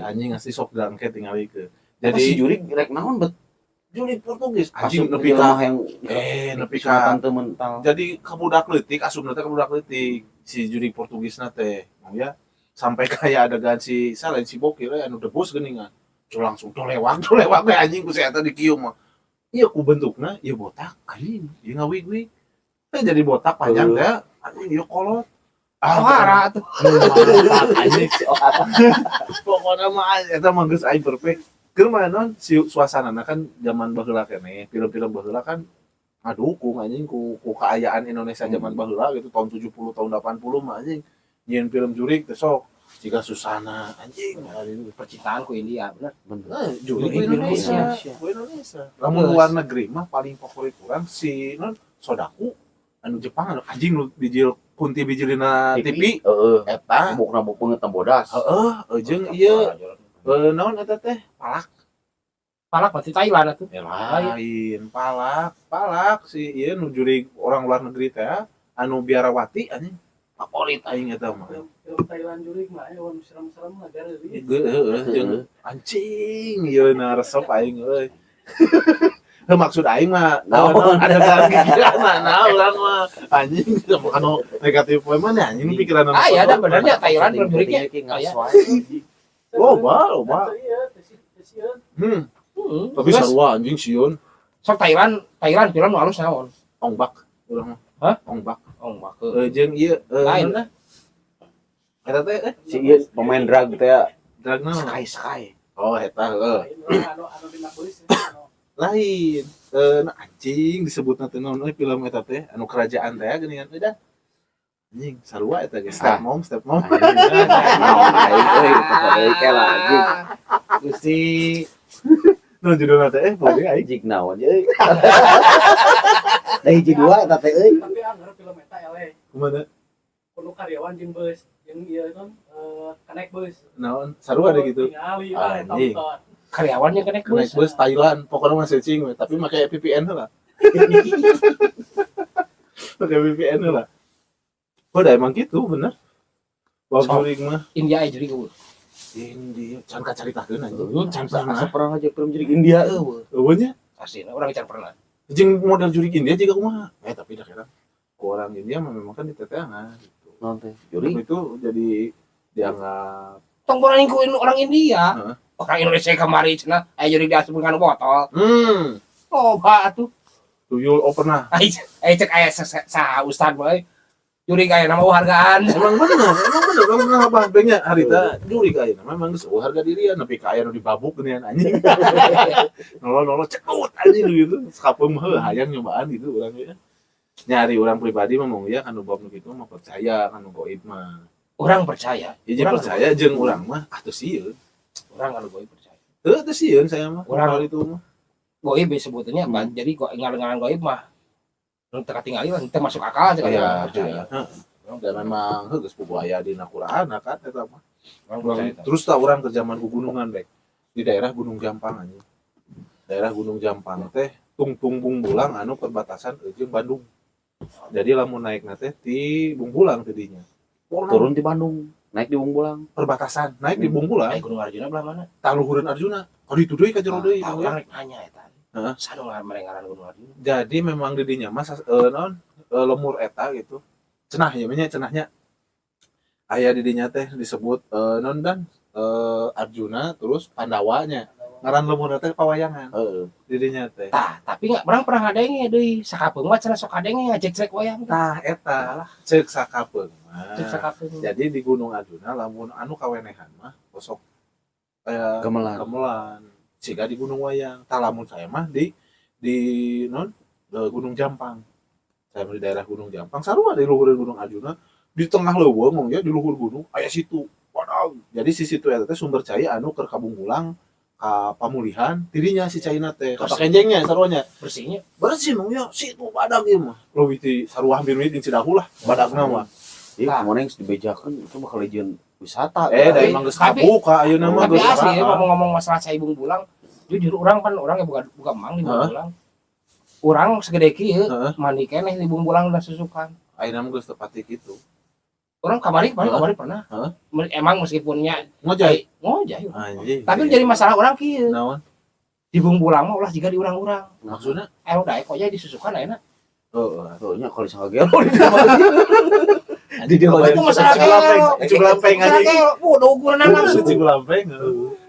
Anjing asli sok dangke tinggal ke. Jadi si Jadi jurig rek naon bet jurig Portugis asup anjing nepi jelema ka yang nepi sunatan ka teu mental. jadi kabudak leutik asupna teh kabudak leutik si jurig Portugisna teh ya sampai kayak adegan si selain si Bokir anu debus geuningan langsung tuh lewat we anjing ku saya tadi kieu mah iya ku bentukna ieu botak anjing ieu ngawig-wig teh jadi botak panjang teh anjing ieu kolot Ohara tuh. anjing pokona mah eta mah geus aing perfect keur mah non si suasanana kan zaman baheula keneh film-film baheula kan ngadukung anjing ku keayaan Indonesia zaman baheula gitu tahun 70 tahun 80 mah anjing nyeun film jurig teh sok jika Susana anjing Percintaan ku India bener. jurig Jurig Indonesia Indonesia. ku Indonesia lamun luar negeri mah paling favorit urang si non Sodaku anu Jepang anu anjing nu bijil kunti bijilina TV Heeh. eta Nabok pengetem bodas. heeh jeung ieu naon eta teh Palak berarti Thailand atuh. lain palak si ieu nu jurig orang luar negeri teh anu biarawati anjing favorit aing eta mah Film Thailand jurig mah aya serem-serem mah gara deui. Heeh jeung anjing ieu na resep aing euy heuh maksud aing mah naon ada pikiran nah urang mah anjing anu negatif poe mana anjing pikiran anu Ya ada benernya Thailand film jurignya. loba Iya, teh sieun. tapi sarua anjing sieun Sok Thailand film nu halus naon? ongbak urang mah Hah? ongbak Oh, make. jeung ieu Lain naon eta teh Si ieu pemain drag teh drag naon Sky. oh eta heueuh Anu dina kuis anu lain nah anjing disebutna teh naon euy film eta teh anu kerajaan teh geuningan euy anjing sarua eta ge step mom Naon aing euy pokoknya kayak lagi. Gusti nu judulna teh boleh aing Anjing naon euy. Da hiji dua eta teh euy. tapi anggar film eta eleh. kumaha Kudu karyawan jeung beus jeung ieu kan connect beus. naon sarua ada gitu Tingali bae Anjing. tonton. karyawannya kena naik bus Thailand pokoknya mah searching we tapi make VPN heula pakai VPN heula udah emang gitu bener wah So. jurig mah India aja jadi gue. India can kacaritakeun anjing can Asa pernah pernah aja film jadi India eueuh. eueuhnya Pasti orang can pernah. jeung model jurig India juga kumaha tapi dah kira orang India mah memang kan diteteangan gitu Naon teh? Juri Juri. itu jadi dianggap Tong orang orang India. Heeh. Orang Indonesia kemari cenah aya jadi diasup dengan botol. oh Loba atuh. tuyul pernah Ai cek aya sa ustad bae. Juri gaya nama hargaan. emang bener orang pernah apa banknya harita jurig ayeuna memang geus harga dirian nepi ka aya nu dibabuk geuningan anjing nolol cekut anjing gitu sakapeung mah hayang nyobaan gitu urang ya nyari orang pribadi mah mong ya kanu bab nu kitu mah percaya kanu goib mah Orang percaya. ya jeung percaya jeung urang mah atuh sieun Orang kalau goib percaya. teu teu sieun saya mah Urang- soal itu mah Goib sebetulnya jadi kok ngaran goib mah nu teu katingali lah teu masuk akal cek ya percaya. dan memang geus pugu aya dina Qur'an kan eta mah Orang percaya. terus tak orang ke zaman gunungan baik di daerah Gunung Jampang anjing daerah Gunung Jampang teh tungtung Bungbulang anu perbatasan jeung Bandung jadi lamun naik teh di Bungbulang tadinya Turun di Bandung, naik di Bungbulang. perbatasan naik di Bungbulang Gunung Arjuna belah mana? taluhureun Arjuna kalau itu deui ka jero deui Orang rek nanya eta. Heeh. Sanu ngaran Gunung Arjuna. jadi memang di dinya mah lemur eta gitu cenah ya nya cenahnya aya di dinya teh disebut non dan Arjuna terus Pandawanya ngaran lemur teh pawayangan Heeh. di dinya teh Tah, tapi nggak orang pernah ngadenge deui. Sakapeung mah cenah sok kadenge ngajek-jek wayang. nah eta ceuk sakapeung mah Cek sakapeung. jadi di Gunung Arjuna lamun anu kawenehan mah kosok gamelan siga di Gunung Wayang tah lamun saya mah di non Gunung Jampang saya mah di daerah Gunung Jampang sarua di luhur Gunung Arjuna di tengah leuweung mong ya di luhur gunung aya situ waduh jadi si situ eta teh sumber cai anu keur kabunggulang ka pamulihan dirinya si caina teh ka kenjengnya saruanya Bersihnya bersih mong ya situ badag ieu mah leuwih ti sarua hampir mirip jeung Cidahu lah badagna mah Iya, kemana yang dibejakan itu bakal legend wisata. Da emang geus kabuka ayeuna mah Tapi geus asli ya, saraan. ngomong masalah cai Bung Bulang, jujur orang yang buka mang di Bung Bulang. Orang segede kieu Heeh. mandi keneh di Bung Bulang dan susukan. Ayeuna mah geus tepati kitu. Orang kamari pernah. Heeh. Emang meskipunnya Ngojay. ngojay. Anjing. Tapi jadi masalah orang kieu. naon? Di Bung Bulang mah ulah jika di urang-urang. Maksudna? Udah kok jadi disusukan ayeuna. Heeh. Tuh nya kalau disangka gelo Di dia Itu masalah Cugulampeng anjing. Bodoh ukuran anak. Cugulampeng.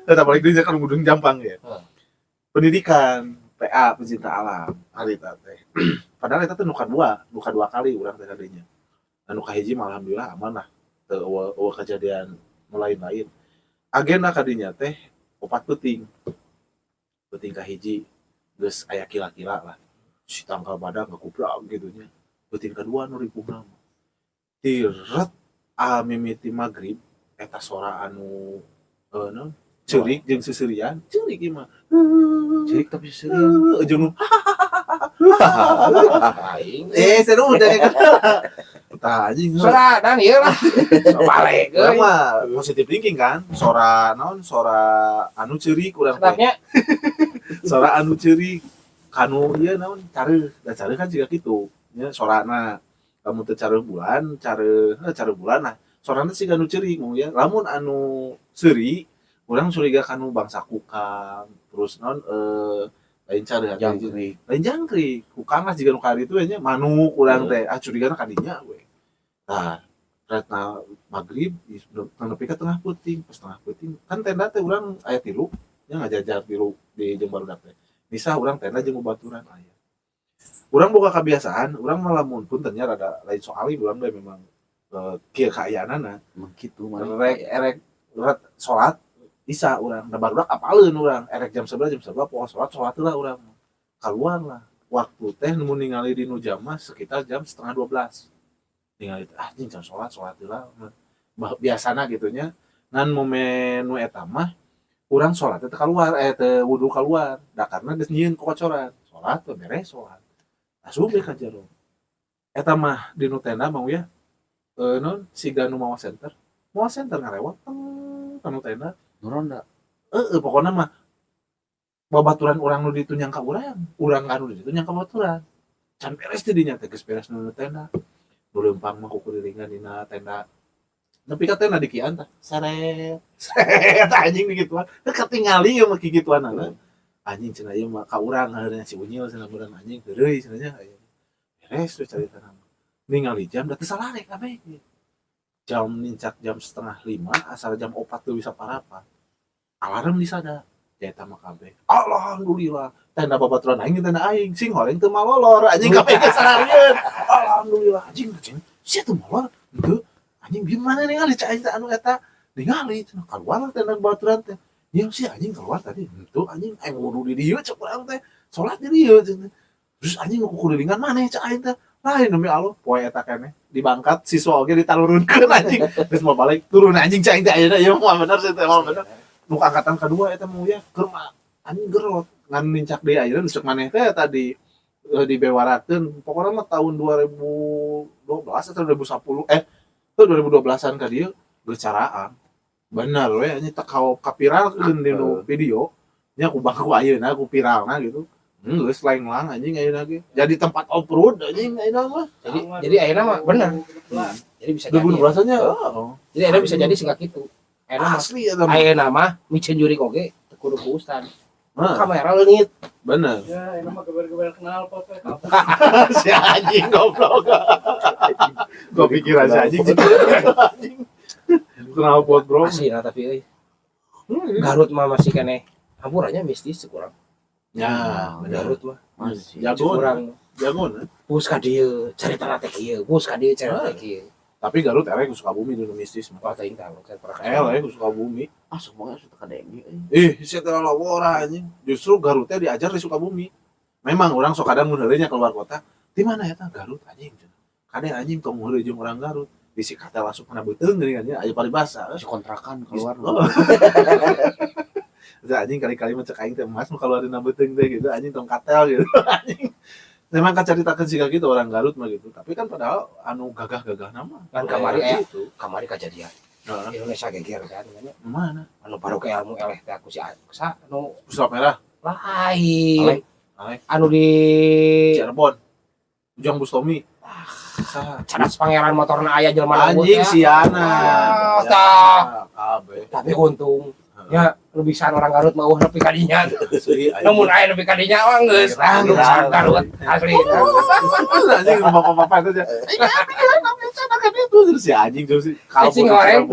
Eta balik deui kan gudung Jampang ya. Pendidikan, PA pecinta alam, harita teh. Padahal eta teh nu kadua kali urang teh kadinya. Anu kahiji mah alhamdulillah aman lah. Teu eueuh kejadian lain-lain. Agenda kadinya teh opat peuting. Peuting kahiji geus aya kila-kila lah. Si tangkal badak ngekuprak gitu nya. Peuting kadua nu ripuhna. Tiret mimiti magrib eta sora anu naon ceurik jeung seserian ceurik ieu mah cek tapi serius jeung Aing. seru udah kan tah anjing Sora dan ieu lah. Balik urang euy. mah positive thinking kan sora anu ceurik urang teh Tetapnya sora anu ceurik kanu ieu naon careuh da careuh kan jiga kitu nya sorana kamu teu careuh bulan nah sorana siga anu ceurik mun ya lamun anu seuri urang suriga kanu bangsa kukang terus naon lain careuh jangkrik lain jangkrik kukang lah jiga nu kari itu nya manuk urang teh curigana kadinya we tah retna magrib nepi ka tengah peuting pas tengah peuting kan tenda teh urang aya tilu nya ngajajar tilu di jeung barudak teh bisa urang tenda jeung babaturan aya urang boga kebiasaan urang malah mun pun ternyata rada lain soalin urang teh memang kieu kaayaanana emang kitu mah erek salat bisa urang da barudak apaleun urang erek jam 11 poho salat heula urang keluar lah waktu teh mun ningali di nu jam mah sekitar jam 11:30 ningali anjing can salat heula biasana gitu nya ngan momen nu eta mah urang salat teh keluar teh wudu keluar da karena geus nyieun kocoran salat teh beres salat asup ka jero eta mah di nu tenda mau ya non siga nu mawa center ngarewat teng tenda nuronda pokoknya mah babaturan urang nu ditu nyangka urang anu ditu nyangka babaturan can beres teh dinya teh geus beres nu tenda nu leumpang mah kukuriringan dina tenda nepi ka tenda dikian tah seret anjing digituan ketingali ieu mah kigituanana anjing cenah ieu mah ka urang ngaeureun si unyil cenah urang anjing deureuy cenah nya beres we carita nama ningali jam da teu salare kabeh jam nincak jam 4:30 asal jam 4 teu bisa parapat alarm disada eta mah kabeh alhamdulillah tenda babaturan aing tenda aing sing horeng teu malolor anjing kabeh geus sararieun alhamdulillah anjing sia teu malolor henteu anjing gimana ningali cai anu eta ningali cenah kaluar tenda babaturan teh ya si anjing keluar tadi henteu anjing aing wudu di dieu cek urang teh salat di dieu cenah terus anjing kukulilingan maneh cai aing teh lain demi Allah poe eta keneh dibangkat siswa oge ditalurunkeun anjing geus mau balik turun anjing cai teh ayeuna ieu mah bener sih teh mah bener nu angkatan kedua eta mah ya keur anjing gerot ngan nincak deui ayeuna cek maneh teh tadi dibewarakeun pokona mah tahun 2012 atau 2010 tuh 2012-an ka dieu geus caraan bener we anjing teu kapiralkeun di nu video nya ku bangku ayeuna ku viralna gitu geus lain lang anjing ayeuna ge jadi tempat off-road anjing ayeuna mah jadi ayeuna mah bener. Jadi bisa jadi. 2012 nya Jadi ayeuna bisa jadi singkat kitu. Ayeuna mah asli eta mah ayeuna mah micen juri oge teu kudu ku ustad. Heeh, Kamera leungit. bener Ya, ini mah geber-geber kenal pot teh. si anjing goblok gua pikir aja anjing kenal pot bro Asli tapi euy. Garut mah masih keneh hampurannya mistis kurang. ya bener Garut mah masih jago kurang jago pus ka dieu carita teh kieu, pus ka dieu carita teh kieu. tapi Garut erek ku Sukabumi dulu mistis mah Wah teuing tahu kan pernah lah ku Sukabumi semuanya sudah kadenge sia teh lawora anjing justru Garut teh diajar di Sukabumi memang orang sok kadang mun heureunya keluar kota di mana eta Garut anjing kade anjing tong heureuy jeung urang Garut bisi kata langsung kana beuteung geuning anya aya paribasa si kontrakan keluar anjing kali-kali mah cek aing teh emas nu kaluarin beuteung teh gitu anjing tong katel gitu anjing memang kacaritakeun siga gitu orang Garut mah gitu tapi kan padahal anu gagah-gagah nama Kan kamari aya gitu kamari kejadian. Indonesia geger kan nya. Mana? Anu baru ke ilmu eleh teh aku si Aksa anu Pusat merah. lain. Alek. Anu di Cirebon. Ujang Bustomi. cadas pangeran motorna aya jelema Anjing siana. Tah. Kabeh. Tapi untung ya lebih san orang Garut mau nepi ka dinya. Asli. Namun aya nepi ka dinya mah geus Gerang. Garut asli. Anjing bapak-bapak itu aja. Kan itu terus si anjing terus si Anjing goreng.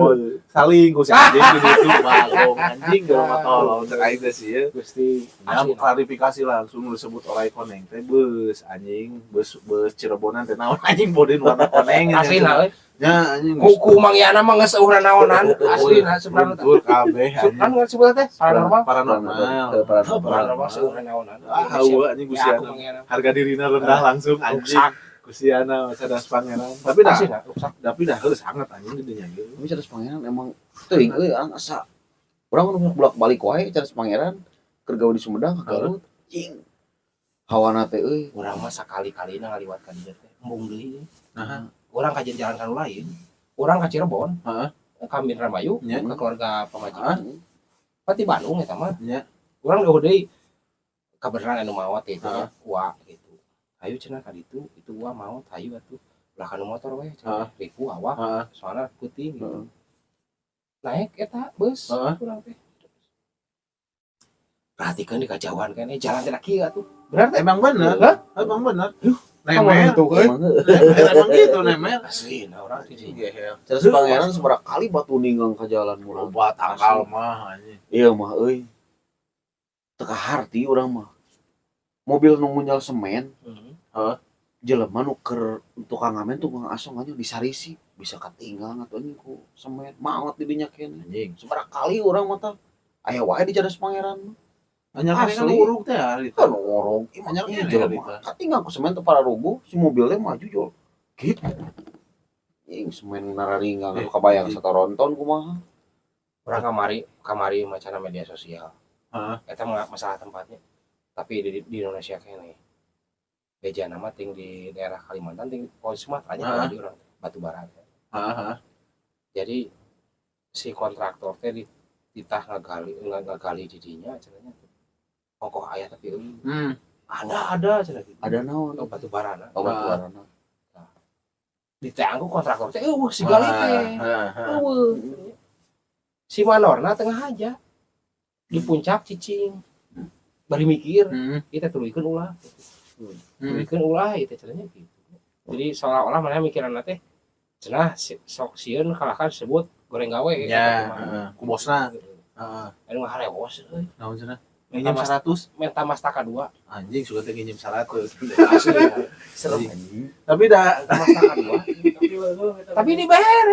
saling ku si anjing gitu bagong anjing gak mah tolong cek aing teh sih ya. Gusti Ya, klarifikasi langsung disebut oleh koneng teh bus anjing bus Cirebonan teh naon anjing boden warna koneng aslina euy. nya anjing Ku mangyana mah geus eueuh naonan aslina sebenarnya teh. betul kabeh Kan anjing ngan sebelah teh paranormal. paranormal Paranormal seueuh naonan. hawa anjing kusiana harga dirina rendah langsung anjing kusiana cadas pangeran tapi dah Aslina rusak. geus sangat anjing di dinya ge Tapi Cadas Pangeran emang teuing euy orang asa. Urang nu bolak-balik wae Cadas Pangeran keur gawe di Sumedang ka Garut. Cing. Hawana teh euy. Urang mah sakali-kalina ngaliwat ka dieu teh embung deui. nah Urang ka jalan kanu lain. Urang ka Cirebon. Heeh. Ka Indramayu Nya. ke keluarga pamajikan. Heeh. Pati Bandung eta mah. nya Urang eueuh deui kabeneran anu maot itu Heeh. wa gitu. Hayu cenah ka ditu itu wa maot hayu atuh. Ulah kanu motor we cenah ribu awak heeh soalna putih gitu. Heeh. Naik eta bus Heeh. urang teh. Perhatikan di kejauhan kan jalan teh kieu atuh. Bener teh? emang bener Hah? emang bener Kamu nemel gitu kan? Emang heuh. emang gitu nemel Asli, nah orang di sini. Cadas Pangeran seberapa kali batu ninggang ka jalan murah. loba tangkal mah anjing Iya mah euy. Teka harti urang mah. Mobil nu munjal semen, jelema nu keur tukang ngamen tukang asong aja disarisi bisa katinggal atuh anjing ku semen maot di dinya kene. anjing Seberapa kali urang mah tah aya wae di Cadas Pangeran. hanya kan Asli. urung teh hari Kan ngorong, Anyar iya kene jelema. Rita. Katinggal ku semen teu para rubuh, si mobilnya maju jol. Gitu. Ing semen nararinggang anu kabayang satoronton kumaha. Orang kamari macana media sosial. Eta masalah tempatnya. Tapi di Indonesia kene. Beja nama ting di daerah Kalimantan ting Polres Sumatera nya di orang Batu Bara. Jadi si kontraktor teh ditah ngagali didinya cenanya. Kokoh aya tapi ada cenah gitu. Ada naon? Oh, Batu Bara. Obat warna. Ditanggu kontraktor teh si gali teh. Si manorna tengah aja di puncak cicing bari mikir kita turunkeun ulah turunkeun ulah itu caranya gitu. Jadi seolah-olah mana mikiran teh cenah sok sieun kalahkan sebut goreng gawe ya ku bosna anu ngaharewos euy naon cenah nginjem 100 menta mastaka 2 anjing suka teh nginjem 100 asli serem tapi dah mastaka 2 tapi dibayar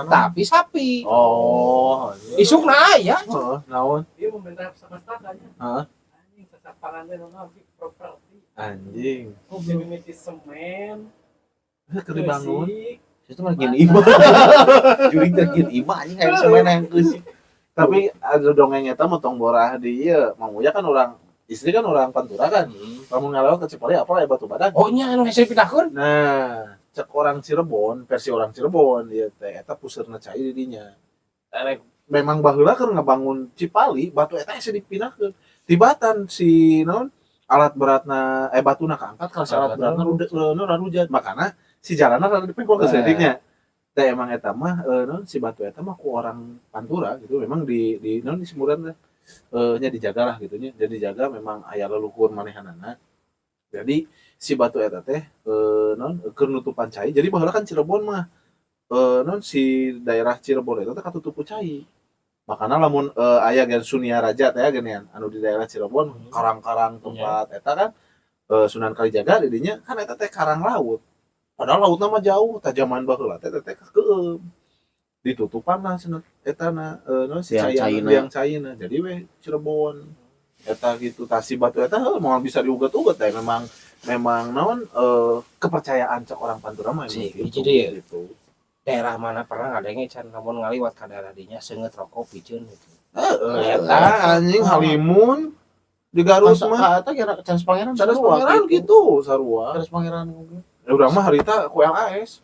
tapi sapi oh isukna aya naon Dia meminta sama stakanya. Heeh. Anjing sasak pangannya nonton properti. anjing Dia mimiti semen. keur dibangun Itu mah gini imah. Juring teh gini imah anjing aya semen yang geus. tapi ada dongeng eta motong borah di ieu Mang Uya kan orang istri kan orang Pantura kan lamun ngalewat ke Cipali apa ya Batu Badak oh nya anu hese pindahkeun nah cek orang Cirebon versi orang Cirebon ieu teh eta puseurna cai di dinya Erek memang baheula keur ngabangun Cipali batu eta hese dipindahkeun tibatan si naon alat beratna batuna kaangkat kalau alat beratna rudeuh makana si jalanna rada dipengkol ke sediknya teh emang eta mah non si batu eta mah ku orang Pantura gitu memang di non di Simuran teh nya dijagalah gitu nya jadi dijaga memang aya leluhur manehanana jadi si batu eta teh non keur nutupan cai jadi baheula kan Cirebon mah non si daerah Cirebon eta teh katutup ku cai makana lamun aya gen Sunia Raja teh genean anu di daerah Cirebon karang-karang tempat eta kan Sunan Kalijaga di dinya kan eta teh karang laut padahal lautna mah jauh tajaman baheula teh keueum ditutupan lah cenah eta na non si yang caina jadi we Cirebon eta gitu tasi batu eta moal bisa diugat-ugat teh memang naon kepercayaan cek orang Pantura mah gitu. Jadi gitu. Daerah mana pernah ngadenge can lamun ngaliwat ka daerah dinya seungeut rokok piceun gitu. Eta anjing Halimun di Garut mah Eta kira Cadas Pangeran gitu sarua Cadas Pangeran. urang mah harita ku LAS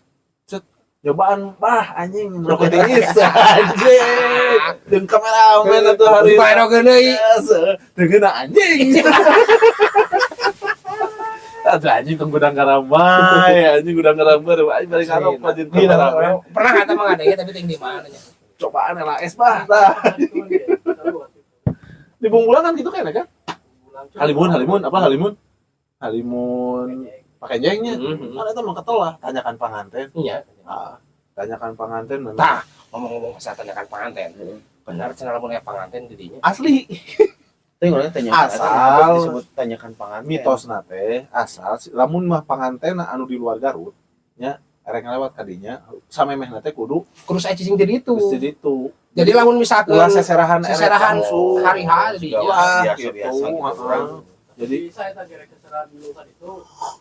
Cobaan bah anjing rokok tiis anjing. Jeung kameramen atuh hari. Mana geuneuy? Dengan anjing. Aduh anjing tong gudang garambai, anjing gudang garambai anjing balik karok anjing kameramen. Pernah kata mah ngadenge tapi ting di mana nya? Cobaan LAS bah tah. Di Bungbulan kan gitu kan ya kan? Halimun apa halimun? Halimun pakai jengnya. Kan eta mah ketelah tanyakan panganten. Iya. Ah, tanyakan panganten memang. Tah, ngomong-ngomong masalah tanyakan panganten. Benar cenah lamun aya panganten di dinya. Asli Teh urang tanya Asal disebut tanyakan panganten. mitosna teh asal lamun mah panganten anu di luar Garut nya erek ngalewat kadinya samemehna teh kudu Kurus aya cicing di ditu. mesti ditu. Jadi lamun misalkan Ulah seserahan seserahan langsung. hari-hari di dinya. Biasa-biasa Gitu. gitu, Heeh. orang. Jadi saya tak kira keserahan dulu kan itu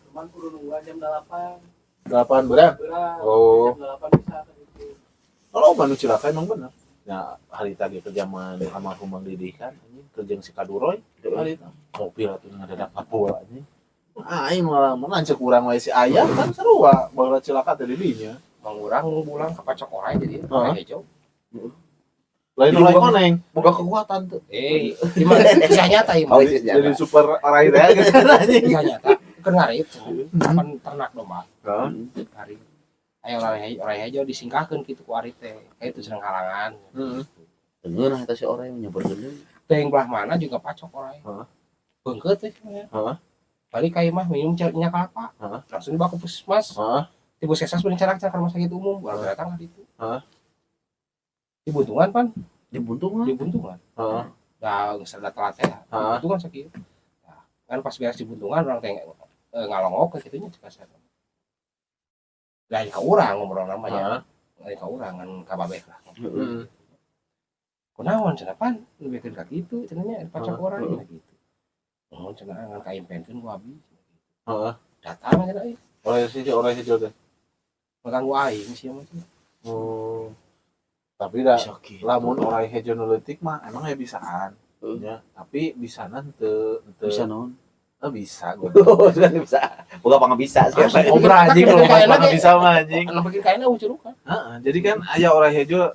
cuman kudu nunggu jam 8 8 berang. berat Oh. jam 8 bisa kan itu Kalau manu cilaka emang bener. Ya hari tadi ke zaman almarhum Mang Didi kan anjing kerja si Kaduroy hari itu mobil atuh ngadadak ngapul anjing. Aing malah menancek urang wae si ayah kan sarua baheula cilaka teh di dinya. Mangurang bulang kapacok orang jadi Heeh. orang hijau. Lain Jadi lain gua- koneng. Boga kekuatan tuh. Gimana kisah nyata ya? Oh, Jadi, iya, jadi super raih teh gitu anjing. Kisah nyata. Kan ngarit kapan ternak domba Heeh. hari. Ayo orang hijau disingkahkan gitu ku ari teh. Kayak itu seneng halangan. Heeh. Dengeun eta si orang yang nyamperkeun deui. Teng belah mana juga pacok orang. Heeh. Beungkeut teh sebenarnya. Heeh. Balik ka imah minum minyak kelapa. Heeh. Langsung dibawa ke puskesmas. Heeh. Di puskesmas bener cara rumah sakit umum. Baru datang hari itu. Heeh. Di Buntungan pan, Dibuntungan. di Buntungan. Heeh. Dah geus ada telat teh. Di Heeh. Buntungan sakit. Nah, kan pas beres di Buntungan orang teh ngalongok ke kitunya cek kasar. Lain ka urang ngobrol namanya. Lain ka urang kan ka babeh lah. Heeh. Kunaon cenah pan lebihkeun ka kitu cenahnya pacok Heeh. urang cenah gitu. Mohon cenah ngan kaimpenkeun ku abi. Heeh. Datang cenah ieu. Orang hijau teh. Mengganggu aing sih mah. Oh. Tapi dah Bisa kitu. lamun orang hijau nu leutik mah emang ya bisaan. Heeh. Ya, tapi bisanan teu Bisa naon? bisa gue. Oh, sudah bisa. Boga pangga bisa sih. Obra anjing kalau mana bisa mah anjing. Anu bikin kainnya ucurukan. Heeh, jadi kan aya orang hijau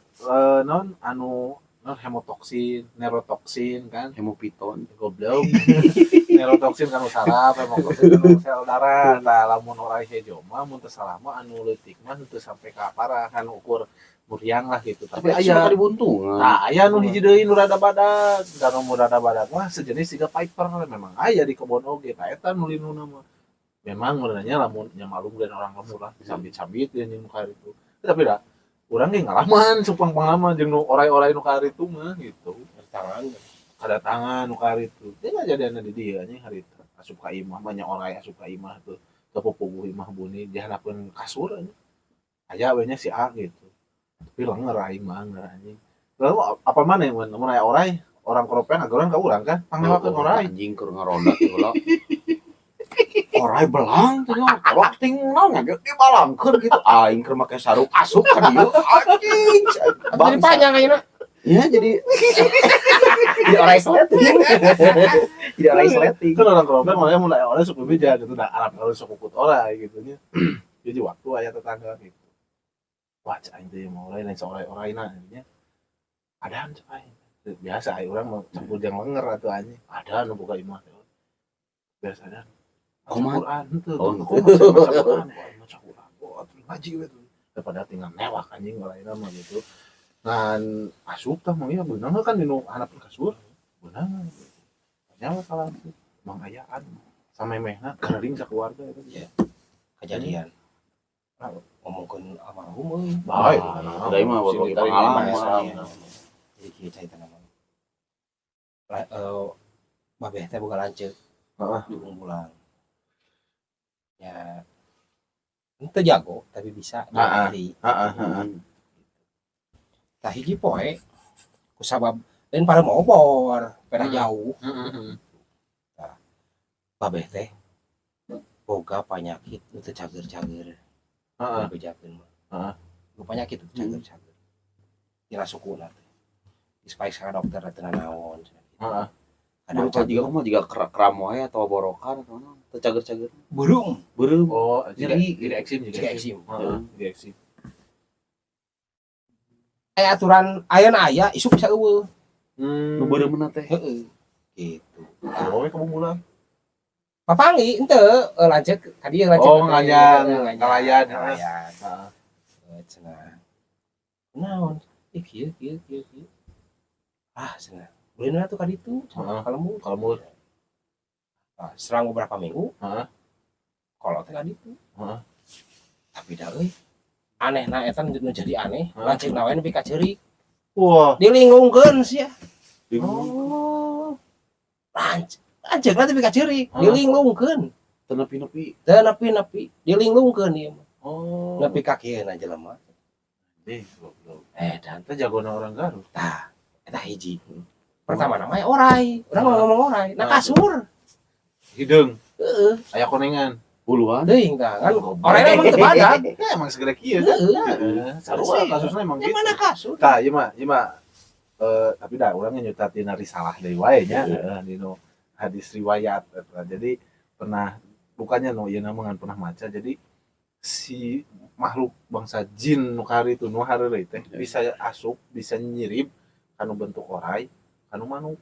non anu non hemotoksin, neurotoksin kan, Hemopiton. goblok. Neurotoksin kan saraf, hemotoksin kan sel darah. Tah lamun orang hijau mah mun teu salah mah anu leutik mah teu sampai ka parah kan ukur muriang lah gitu. Tapi Tapi aya aya dibuntungan. nah, aya nu hiji deui nu rada badag, dan nu rada badag mah sejenis siga piper memang aya di kebon oge, ta eta nu linuna mah. Memang sebenarnya lamun nya malum dan orang lemur lah, sambit-sambit dia nu ka itu. Tapi dah urang ge ngalaman supang pengalaman jeung nu orai-orai nu ka itu mah gitu. Tangan. Ada tangan nu ka itu. Dia ngajadiana di dieu anjing harita. Asup ka imah banyak orai asup ka imah tuh. Kepupuh imah buni dihanapeun kasur anjing. Aya we nya si A gitu. Tapi lenger aing mah anjing. Lalu apa mana yang mun aya orai, orang koropeng agoran ka urang kan, panglewakeun orai. Anjing keur ngaronda teh heula. Orai belang teh nya, kolok ting naon nya di balangkeun gitu. Aing keur make sarung asup ka dieu. Anjing. Jadi panjang ayeuna. Ya jadi jadi orai sleting. Jadi orai sleting. Kan orang koropeng mah mun aya orai sok bebeja gitu, da Arab kalau sok ukut orai gitu nya. Jadi waktu aya tetangga gitu. Wah, cai teh mau orai lain orai-oraina nya. Adaan cai. Biasa aya urang mah campur jang lenger atuh anjing. Ada nu boga imah teh. Biasa ada. Kumaha? Quran henteu. Oh. Maca Quran. Maca Quran. Oh, ngaji we tuh. Daripada tinggal mewah anjing oraina mah gitu. Ngan asup tah mah ieu beunang kan dinu hanapeun kasur. Beunang. Nyawa salah tuh. Mang ayaan. Samemehna kering sakeluarga eta. Iya. Kejadian. Ngomongkeun almarhum euy. Baik. Udah mah berbagi pengalaman. Jadi kieu cerita nama. Babeh teh boga lanceuk. Heeh. Di Bungbulang. Ya ente jago tapi bisa jadi. Heeh. Tah hiji poe kusabab lain pada mau obor, pada jauh. Heeh. Babeh teh boga penyakit nu teu cager-cager. Heeh. Bejakeun mah. Heeh. Boga penyakit teu cager-cager. Dina sukuna teh. Dispais ka dokter teu naon. Heeh. Berupa juga mah juga kram wae atau borokan atau naon. Teu cager-cager. burung Beureum. Oh, Nyeri. jadi eksim juga. Jadi eksim. Heeh, jadi eksim. aturan aya isuk bisa eueuh. Nu beureumna teh. Heeh. Gitu. Oh, kamu mulai. Papangi henteu lanceuk ka dieu lanceuk. Oh, nganyang, ngalayan. Ngalayan. Heeh. Cenah. Naon? Kieu. Cenah. Beulina tuh ka ditu. Heeh. Kalau mau serang beberapa minggu. Heeh. Kalau teh ka ditu. Heeh. Tapi da euy anehna eta nu jadi aneh, Heeh. lanceuk nawe nepi ka ceurik. Wah. Dilingungkeun sia. Oh. Lanceukna nepi ka ceurik, Heeh. dilingungkeun. Teu nepi-nepi. Teu nepi-nepi, dilingungkeun ieu mah. Oh. Nepi ka kieuna jelema. Goblok. Dan Kita jagona orang Garut. tah eta hiji. Pertama namanya orai, urang ngomong orai, na kasur. Hideung, Heeh, aya konengan. Puluhan. teuing tah kan orai emang teu badag. Ya emang segede kieu kan. Heeh. Sarua kasusnya emang gitu. Mana kasur? Tah, ieu mah tapi dah urang nyutat tina risalah deui wae nya, dinu hadis riwayat eta. Jadi pernah bukannya no ieu mah pernah maca. Jadi si makhluk bangsa jin nu kari itu nu hareureuy teh bisa asup, bisa nyirip kanu bentuk orai, kanu manuk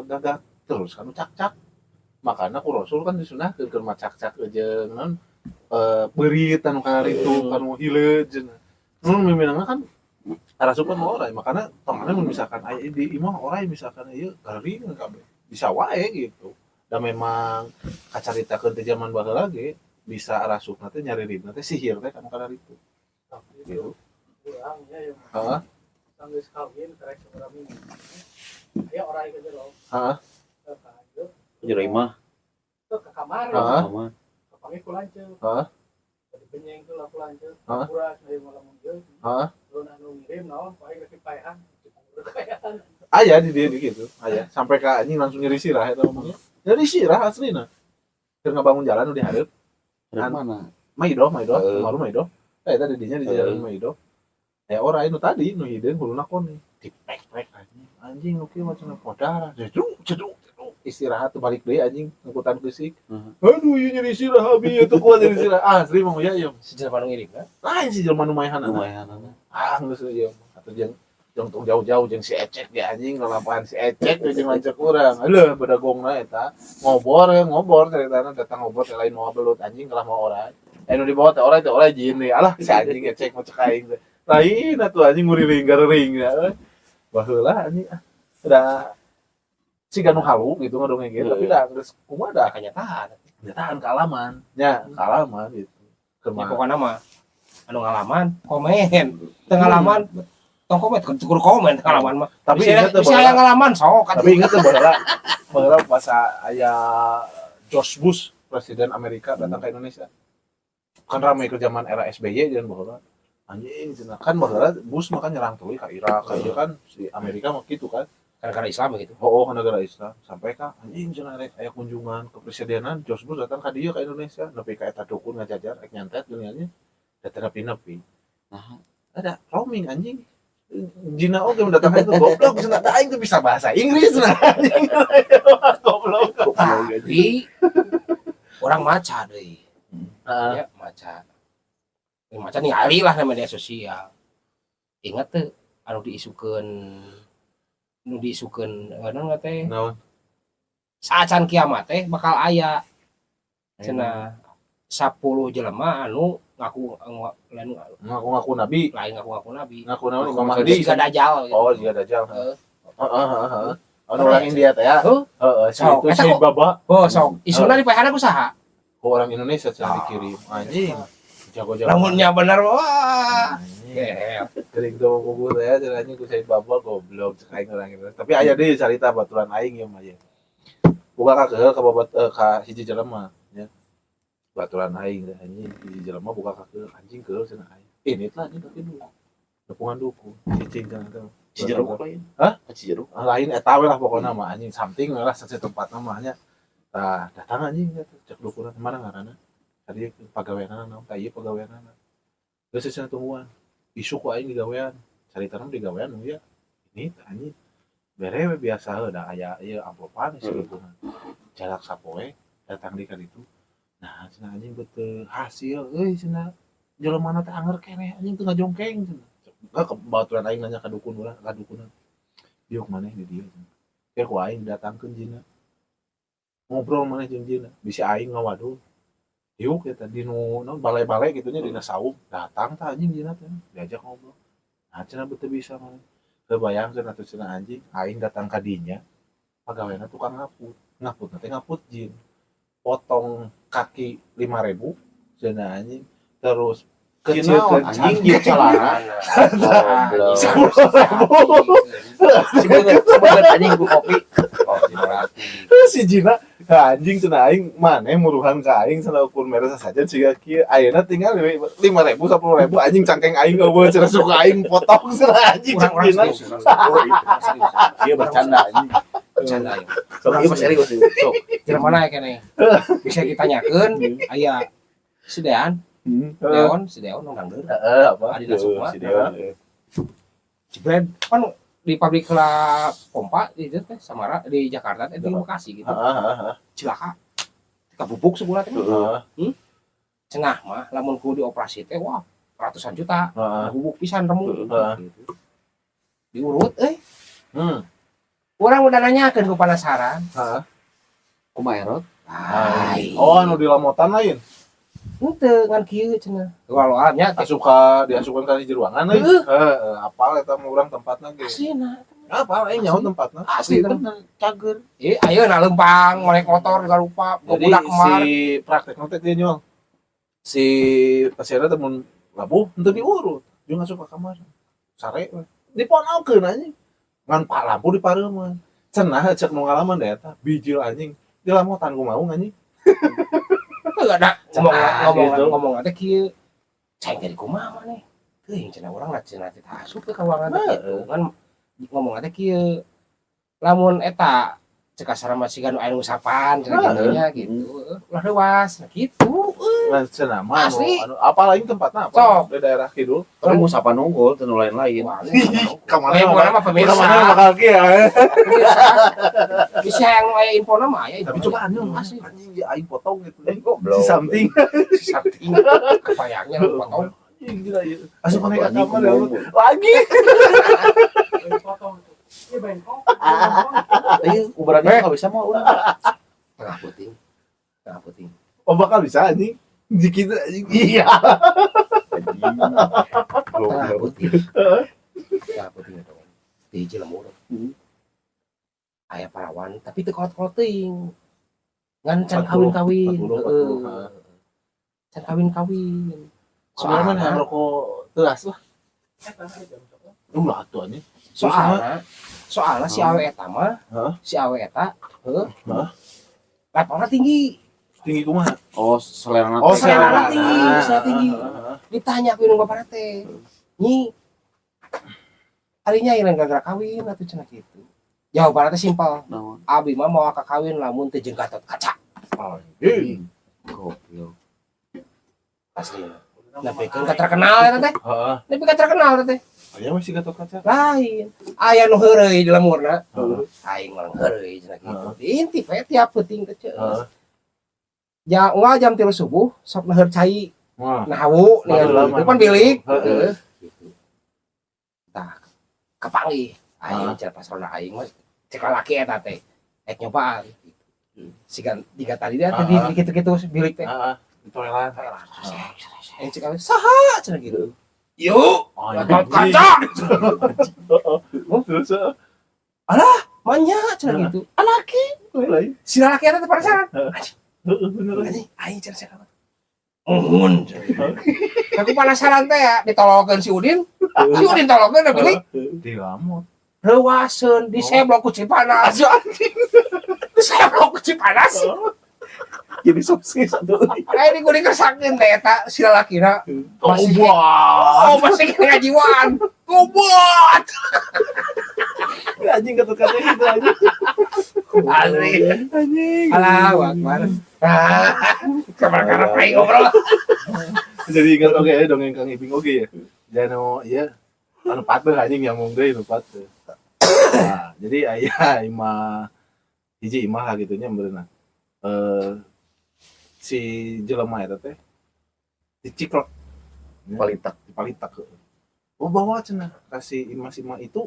gagak terus kanu cak-cak. Makanya ku Rasul kan disunahkeun keur macak-cak jeung naon beurit anu karitu kanu hileud cenah. Nun miminangna kan arasupan orai, makanya temannya mun misalkan aya di imah orai misalkan ieu garing kabeh. Bisa wae gitu. Da memang kacaritakeun teh zaman baheula ge bisa arasupna teh nyariribna teh sihir teh kanu karitu. Gitu. Kurang ya yang Heeh. sambil kawin karek seberapa minggu. Aya orang ke jero. Heeh. Ke kayu. Jero imah. Ke kamar. Heeh. Sama. Kepangi ku lanceuk. Heeh. Jadi benyeng ku laku lanceuk. Heeh. Kuras dari malam minggu. Heeh. Lu anu ngirim naon paling lagi paehan. Kekayaan. Aya di dia gitu, aya. Sampai ka anjing langsung nyeri sirah eta ngomongnya. Nyeri sirah aslina. Keur ngabangun jalan nu di hareup. Dari mana? Maido, Heeh. malu Maido. Eta di dinya di jalan Maido. Ya orang itu tadi nu hideung huluna koni dipek-pek anjing nu kieu macam podar ceduk istirahat tuh balik deui anjing ngikutan geusik. Aduh ieu nyeri sirah abi itu kuat nyeri sirah asli mah ya ieu Sejelema nu ngirimna. lain si jelema nu maehanana Lumayan. geus ieu atuh jeung tong jauh-jauh jeung si Ecek ge anjing lalampahan si Ecek jeung lanceuk urang heuh badagongna eta ngobor caritana datang ngobor teh lain moal belut anjing kalah mau orang nu dibawa teh orang jin deui alah si anjing Ecek mah cek aing teh lain atuh anjing nguriling gareuring ya. Baheula anjing udah si ganu halu gitu ngadongeng gitu tapi dah geus kumaha dah Kenyataan. nyataan kealaman nya kealaman gitu. Ya Kemana? pokoknya mah anu ngalaman komen. Teu ngalaman tong komen kudu komen teu ngalaman mah. Tapi ingat tuh bisa aya ngalaman sok tapi ingat tuh baheula pas aya George Bush presiden Amerika datang ke Indonesia. Kan ramai ke zaman era SBY dan baheula anjing cenah kan baheula Bush makan nyerang tuluy ka Irak ka ieu kan si Amerika mah kitu kan. gara-gara Islam gitu. Oh, ke negara Islam sampai ka anjing cenah rek aya kunjungan ke presidenan George Bush datang ka dieu ka Indonesia nepi ka eta dukun ngajajar rek nyantet dunianya da teu nepi-nepi. Nah, ada roaming anjing. Jina oge mendatang itu goblok cenah da aing teh bisa bahasa Inggris cenah anjing. Goblok. Tapi orang maca deui. Heeh. Ya maca. Maca ningali lah na media sosial. Ingat teu anu diisukeun naon teh Naon? saacan kiamat teh bakal aya cenah 10 jelema anu ngaku Ngaku nabi, lain ngaku nabi. ngaku naon Imam Mahdi. Jika dajal gitu. Oh, jika dajal. Heeh. Heeh. Anu orang India teh ya. Heeh, si Sok, itu eta si kok- Baba. Oh, sok isuna dipehana ku saha? Ke orang Indonesia cenah dikirim. Anjing. Jago-jago. Lamunnya bener wah. Anjing. Gel. Kering tuh kuku saya cenahnya ku Said Baba goblok cek aing orang Indonesia. Tapi aya deui carita baturan aing ieu mah ya. Buka ka keul ka babat ka hiji jelema nya. Baturan aing teh anjing hiji jelema buka ka keul anjing keul cenah aing. Ini tah anjing tapi dulu. Nepungan duku. Cicing cenah teh. Cijeruk lain. Hah? Cijeruk. Lain eta we lah pokona mah anjing something lah satu tempat namanya. Tah datang anjing cek dukuran mana ngaranna? Tadi pagaweanana naon tah ieu pagaweanana. Geus cenah tungguan. Isu ku aing digawean. Carita mah digawean nu ya. Ini tah anjing. Bere we biasa da aya ieu amplopan sih dukungan. Jarak sapoe datang di ka ditu. Nah, cenah anjing beuteung hasil euy cenah. Jelemana teh anger keneh anjing teu ngajongkeng cenah. Cek Baturan aing nanya ka dukun urang, ka dukun. Diuk maneh di dieu. Kayak ku aing datangkeun jina. Ngobrol maneh jeung jina. Bisi aing ngawaduh. Diuk eta di nu balai-balai gitunya dina saung. Datang tah anjing jina teh. Diajak ngobrol. Nah, cenah beuteung bisa maneh. Teu bayangkeun atuh cenah anjing, aing datang ka dinya. Pagaweana tukang ngaput. Ngaputna teh ngaput jin. Potong kaki 5.000 cenah anjing. Terus kecilkeun anjing jeung celana. Sebenarnya anjing ku kopi. Si Jina ka anjing cenah aing maneh muruhan ka aing cenah ukur mere sasaja siga kieu ayeuna tinggal 5.000 10.000 anjing cangkeng aing eueuh cenah suka aing potong cenah anjing Jina. Dia bercanda anjing. Bercanda ya. Sok ieu mas serius sok. Jelema mana keneh? Bisa ditanyakeun aya si Dean, si Deon nu nganggur. Apa? Adina Sukma. Si Deon. Jebret kan di pabrik la pompa di dieu teh Samara di Jakarta teh di Bekasi gitu. Cilaka. Kabubuk sebulan teh. Cenah mah lamun kudu dioperasi teh wah ratusan juta. Bubuk pisan remuk gitu. Diurut Urang udah nanyakeun ku penasaran. Kumaha erot? Oh, anu di lamotan lain. Henteu ngan kieu cenah. Waluannya teh Diasupkan ka hiji ruangan euy. Heeh, apal eta mah urang tempatna ge. asina. Apa aing nyaho tempatna? Asli Bener cager. Ayeuna lempang naik motor juga lupa. Jadi Budak kemar. si praktekna teh dia nyol. Si pasienna teh mun labuh henteu diurut, jeung asup ka kamar. Sare we. Diponokeun anjing. Ngan lampu di pareuman. Cenah cek nu ngalaman da eta, bijil anjing. Di lamotan ku mau anjing. Enggak ada gitu. ngomong teh kieu. Cai dari kumaha maneh? Teuing cenah urang cenah teh asup ke kawangan teh kitu. Kan ngomong teh kieu. Lamun eta cek asrama siga nu aya usapan cenah kitu nya gitu. Ulah leuwas gitu. Ngan cenah mah Asli. anu apa lain tempatna apa? Sok. Di daerah kidul. Kan mau sapa nunggul teu lain-lain. Kamana mah pemirsa. Kamana bakal kieu. Bisa yang aya info mah aya. Tapi coba anjing asli. anjing ya aing potong gitu. Goblok. Si something. Saking kepayangnya potong. Anjing gila ieu. Asup maneh ka Anjing kamar ya. kumaha. Lagi. Potong itu. Ini bengkok. Ieu uberannya enggak bisa mah urang. Tengah puting. Oh bakal bisa anjing. Dikit anjing. Iya. Tengah puting itu. Di Cilemur. Aya parawan tapi teu kolot-kolot teuing. Ngan can kawin-kawin. 40. Heeh. Can kawin-kawin. Soalnya mana rokok teras lah. Ulah atuh anjing. Soalnya si awe eta mah, si awe eta, levelnya tinggi. Tinggi kumaha? Oh, selera Oh, selera selera tinggi. Ditanya ku nu bapana teh. Nyi arinya ieu gara-gara kawin atuh cenah kitu. Jawabanna teh simpel. naon? Abi mah mau kakawin lamun teu jeung Gatot Kaca. Anjing. Goblok. Asli. Nepikeun ka terkenal eta teh. Heeh. Nepi ka terkenal eta teh. Aya masih Gatot Kaca. Lain. Aya nu heureuy di lemurna. Aing mah heureuy cenah kitu. Intip we tiap peuting teh ceus. Ya jam 3 subuh sok neuheur cai. Wah. Nahawu nih depan bilik. Heeh. Gitu. Tah kepanggih. Aing cara pas ronda aing mah cek lalaki eta teh. Nyobaan gitu. Sigan diga tadi dia tadi kitu-kitu bilik teh. Heeh. Di toilet. Aing cek saha cenah gitu. Yuk, Gatot Kaca. Terus Manya cenah gitu. laki. Lain. Si lalaki eta teh penasaran. Heeh, bener. Anjing aing cenah siapa? Muhun. Aku penasaran teh ya ditolongkeun si Udin. Si Udin tolongkeun da bilik. Di lamot. Reuwaseun di seblok ku Cipanas. Di seblok ku Cipanas. Jadi sukses satu. Ini gue dikesakin teh eta si lalakina masih Obat. masih ngajiwan. Goblok. Anjing Gatot Kaca gitu anjing. Asli. Anjing. Allahu Akbar. Kabar-kabar aing ngobrol. Jadi ingat oke ya dongeng Kang Iping oke ya. Jano iya anu pateuh anjing nyambung deui nu pateuh. Nah, jadi aya imah hiji imah lah gitu nya beunang. Si jelema eta teh diciklek Palitak. dipalitak heueuh. oh bawa cenah kasih ima itu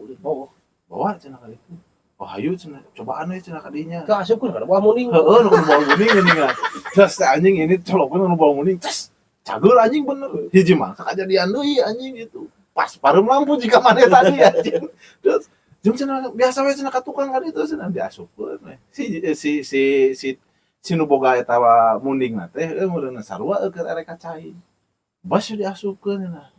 bawa cenah kali itu oh hayu cenah cobaan we cenah kadinya Ka asup kan bawa muning. heeh nu bawa muning geuningan terus teh anjing ini colokna nu bawa muning tes cager anjing bener hiji mah kejadian deui anjing itu pas pareum lampu jika maneh tadi anjing terus jeung cenah biasa we cenah ka tukang kali itu cenah diasupkeun we si nu boga eta munding na teh meureunna sarua keur erek kacai bas diasupkeun nah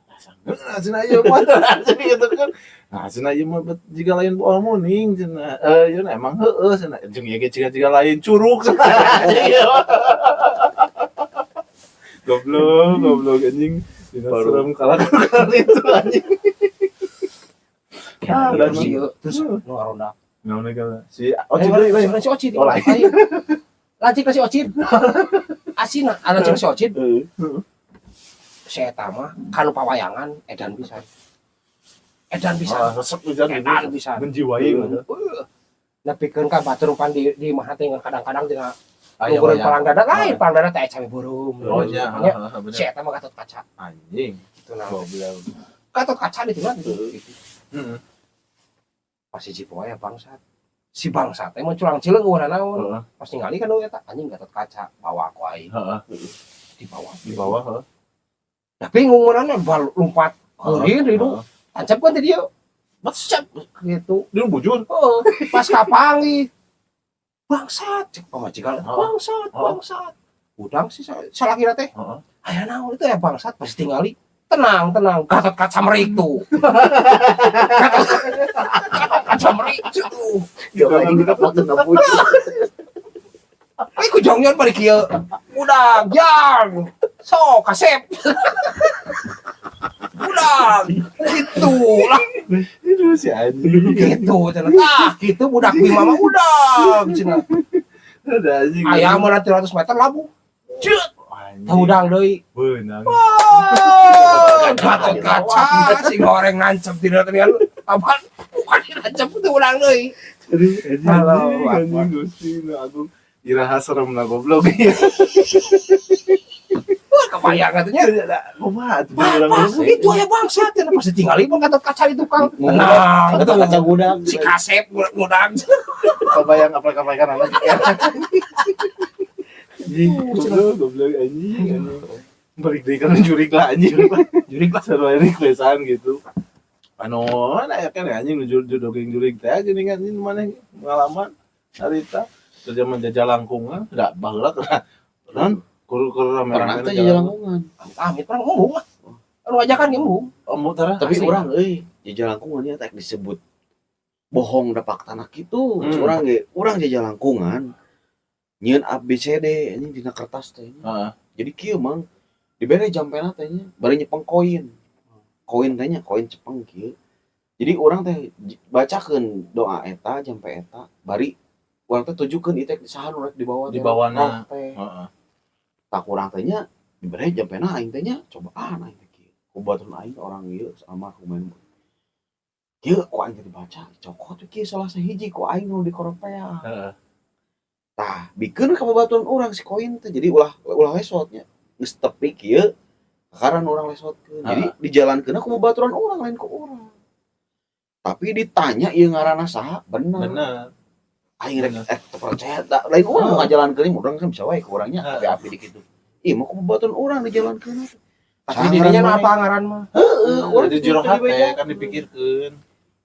nah cenah ieu mah jadi gitu kan nah cenah ieu mah jiga lain boal muning cenah ieu emang heueuh cenah jeung ieu ge jiga lain curug cenah goblok anjing dina serem kalah itu anjing Dan si terus nu ngaronda. naon kala si Ocit lain Si Ocit. Oh, lain. Lajik si Ocit. Asina ana jeung si Ocit. Si eta mah kanu pawayangan edan pisan. Edan pisan. resep pisan Edan pisan. menjiwai Nepikeun ka batur rupan di imah teh kadang-kadang tina aya ngukureun palang dada lain, palang dada teh cami burum. oh nya Si bener eta mah Gatot Kaca. anjing Itu nah. goblok Gatot Kaca di tengah gitu. heeh Pas hiji poe bangsat. Si bangsat teh mah culang cileung urang naon. heeh Pas ningali kan eta anjing Gatot Kaca bawa ku aing di bawah. heeh Da bingung urangna bal lompat heureun ridu. Tancapkeun teh dieu. Macet gitu. dia bujur Oh, pas kapangi. Bangsat, cek pamajikan. Oh. Bangsat. Udang sih salakira teh. heeh Aya naon itu ya bangsat pas tingali. Tenang. Gatot Kaca merik tuh. Gatot Kaca merik tuh. Coba ini kita foto nampun. Ai ku jongyon bari kieu. Udang, jang. So, kasep. Udang. Gitu lah. itu si anjing Gitu cenah. Gitu budak bima mah udang cenah. ada anjing Aya mah 300 meter labu. Ceut. anjing Tah udang deui. beunang Gatot Kaca si goreng nancep dina teh apaan? Bukan nancep itu udang deui. Halo, anjing Gusti nu agung iraha serem na goblok Wah, kebayang atunya. kumaha atuh Wah, urang itu aya bangsa teh pas ditinggali pun Gatot Kaca itu Kang. Tenang, gitu. Kaca gudang. Si kasep ngudang. kebayang aplik-aplikan anak anjing goblok anjing balik deui kana jurig lah anjing Jurig lah. sarua requestan gitu anu aya kan anjing nu dogeng jurig teh geuning anjing maneh pengalaman harita kerja menjajah langkungan da baheula kan kur Pernah rame-rame teh jalan lingkungan. Amit perang ngomong lah. Anu ajakan ngomong. tara Tapi Asli. orang jalan lingkungan ya tak disebut bohong dapak tanah gitu. Hmm. Urang jalan lingkungan nyieun ABCD ini dina kertas teh. heeh Jadi kieu mang dibere jampena teh nya bari nyepeng koin. Koin teh nya koin cepeng kieu. Jadi orang teh bacakeun doa eta jampe eta bari urang teh tujukeun ieu teh saha nu rek dibawa Di bawahna. teh. heeh Tak urang teh nya dibere jampena aing teh nya cobaan aing teh kieu. Ku baturan aing orang ieu sama kumaha kieu ku aing teh dibaca cokot kieu salah sahiji ku aing nu dikoropea. heeh Tah bikeun ka babaturan urang si koin teh jadi ulah lesotnya geus tepi kieu kakaran urang lesotkeun. Jadi dijalankeun ku babaturan urang lain ku urang. Tapi ditanya ieu ngaranna saha bener. bener Aing rek percaya da lain urang nu ngajalankeun urang kan bisa wae ku urangnya api-api di kitu. Ih mah ku babaturan urang dijalankeun. Tapi dirinya mah apa ngaran mah? Heeh, urang jadi jero hate kan dipikirkeun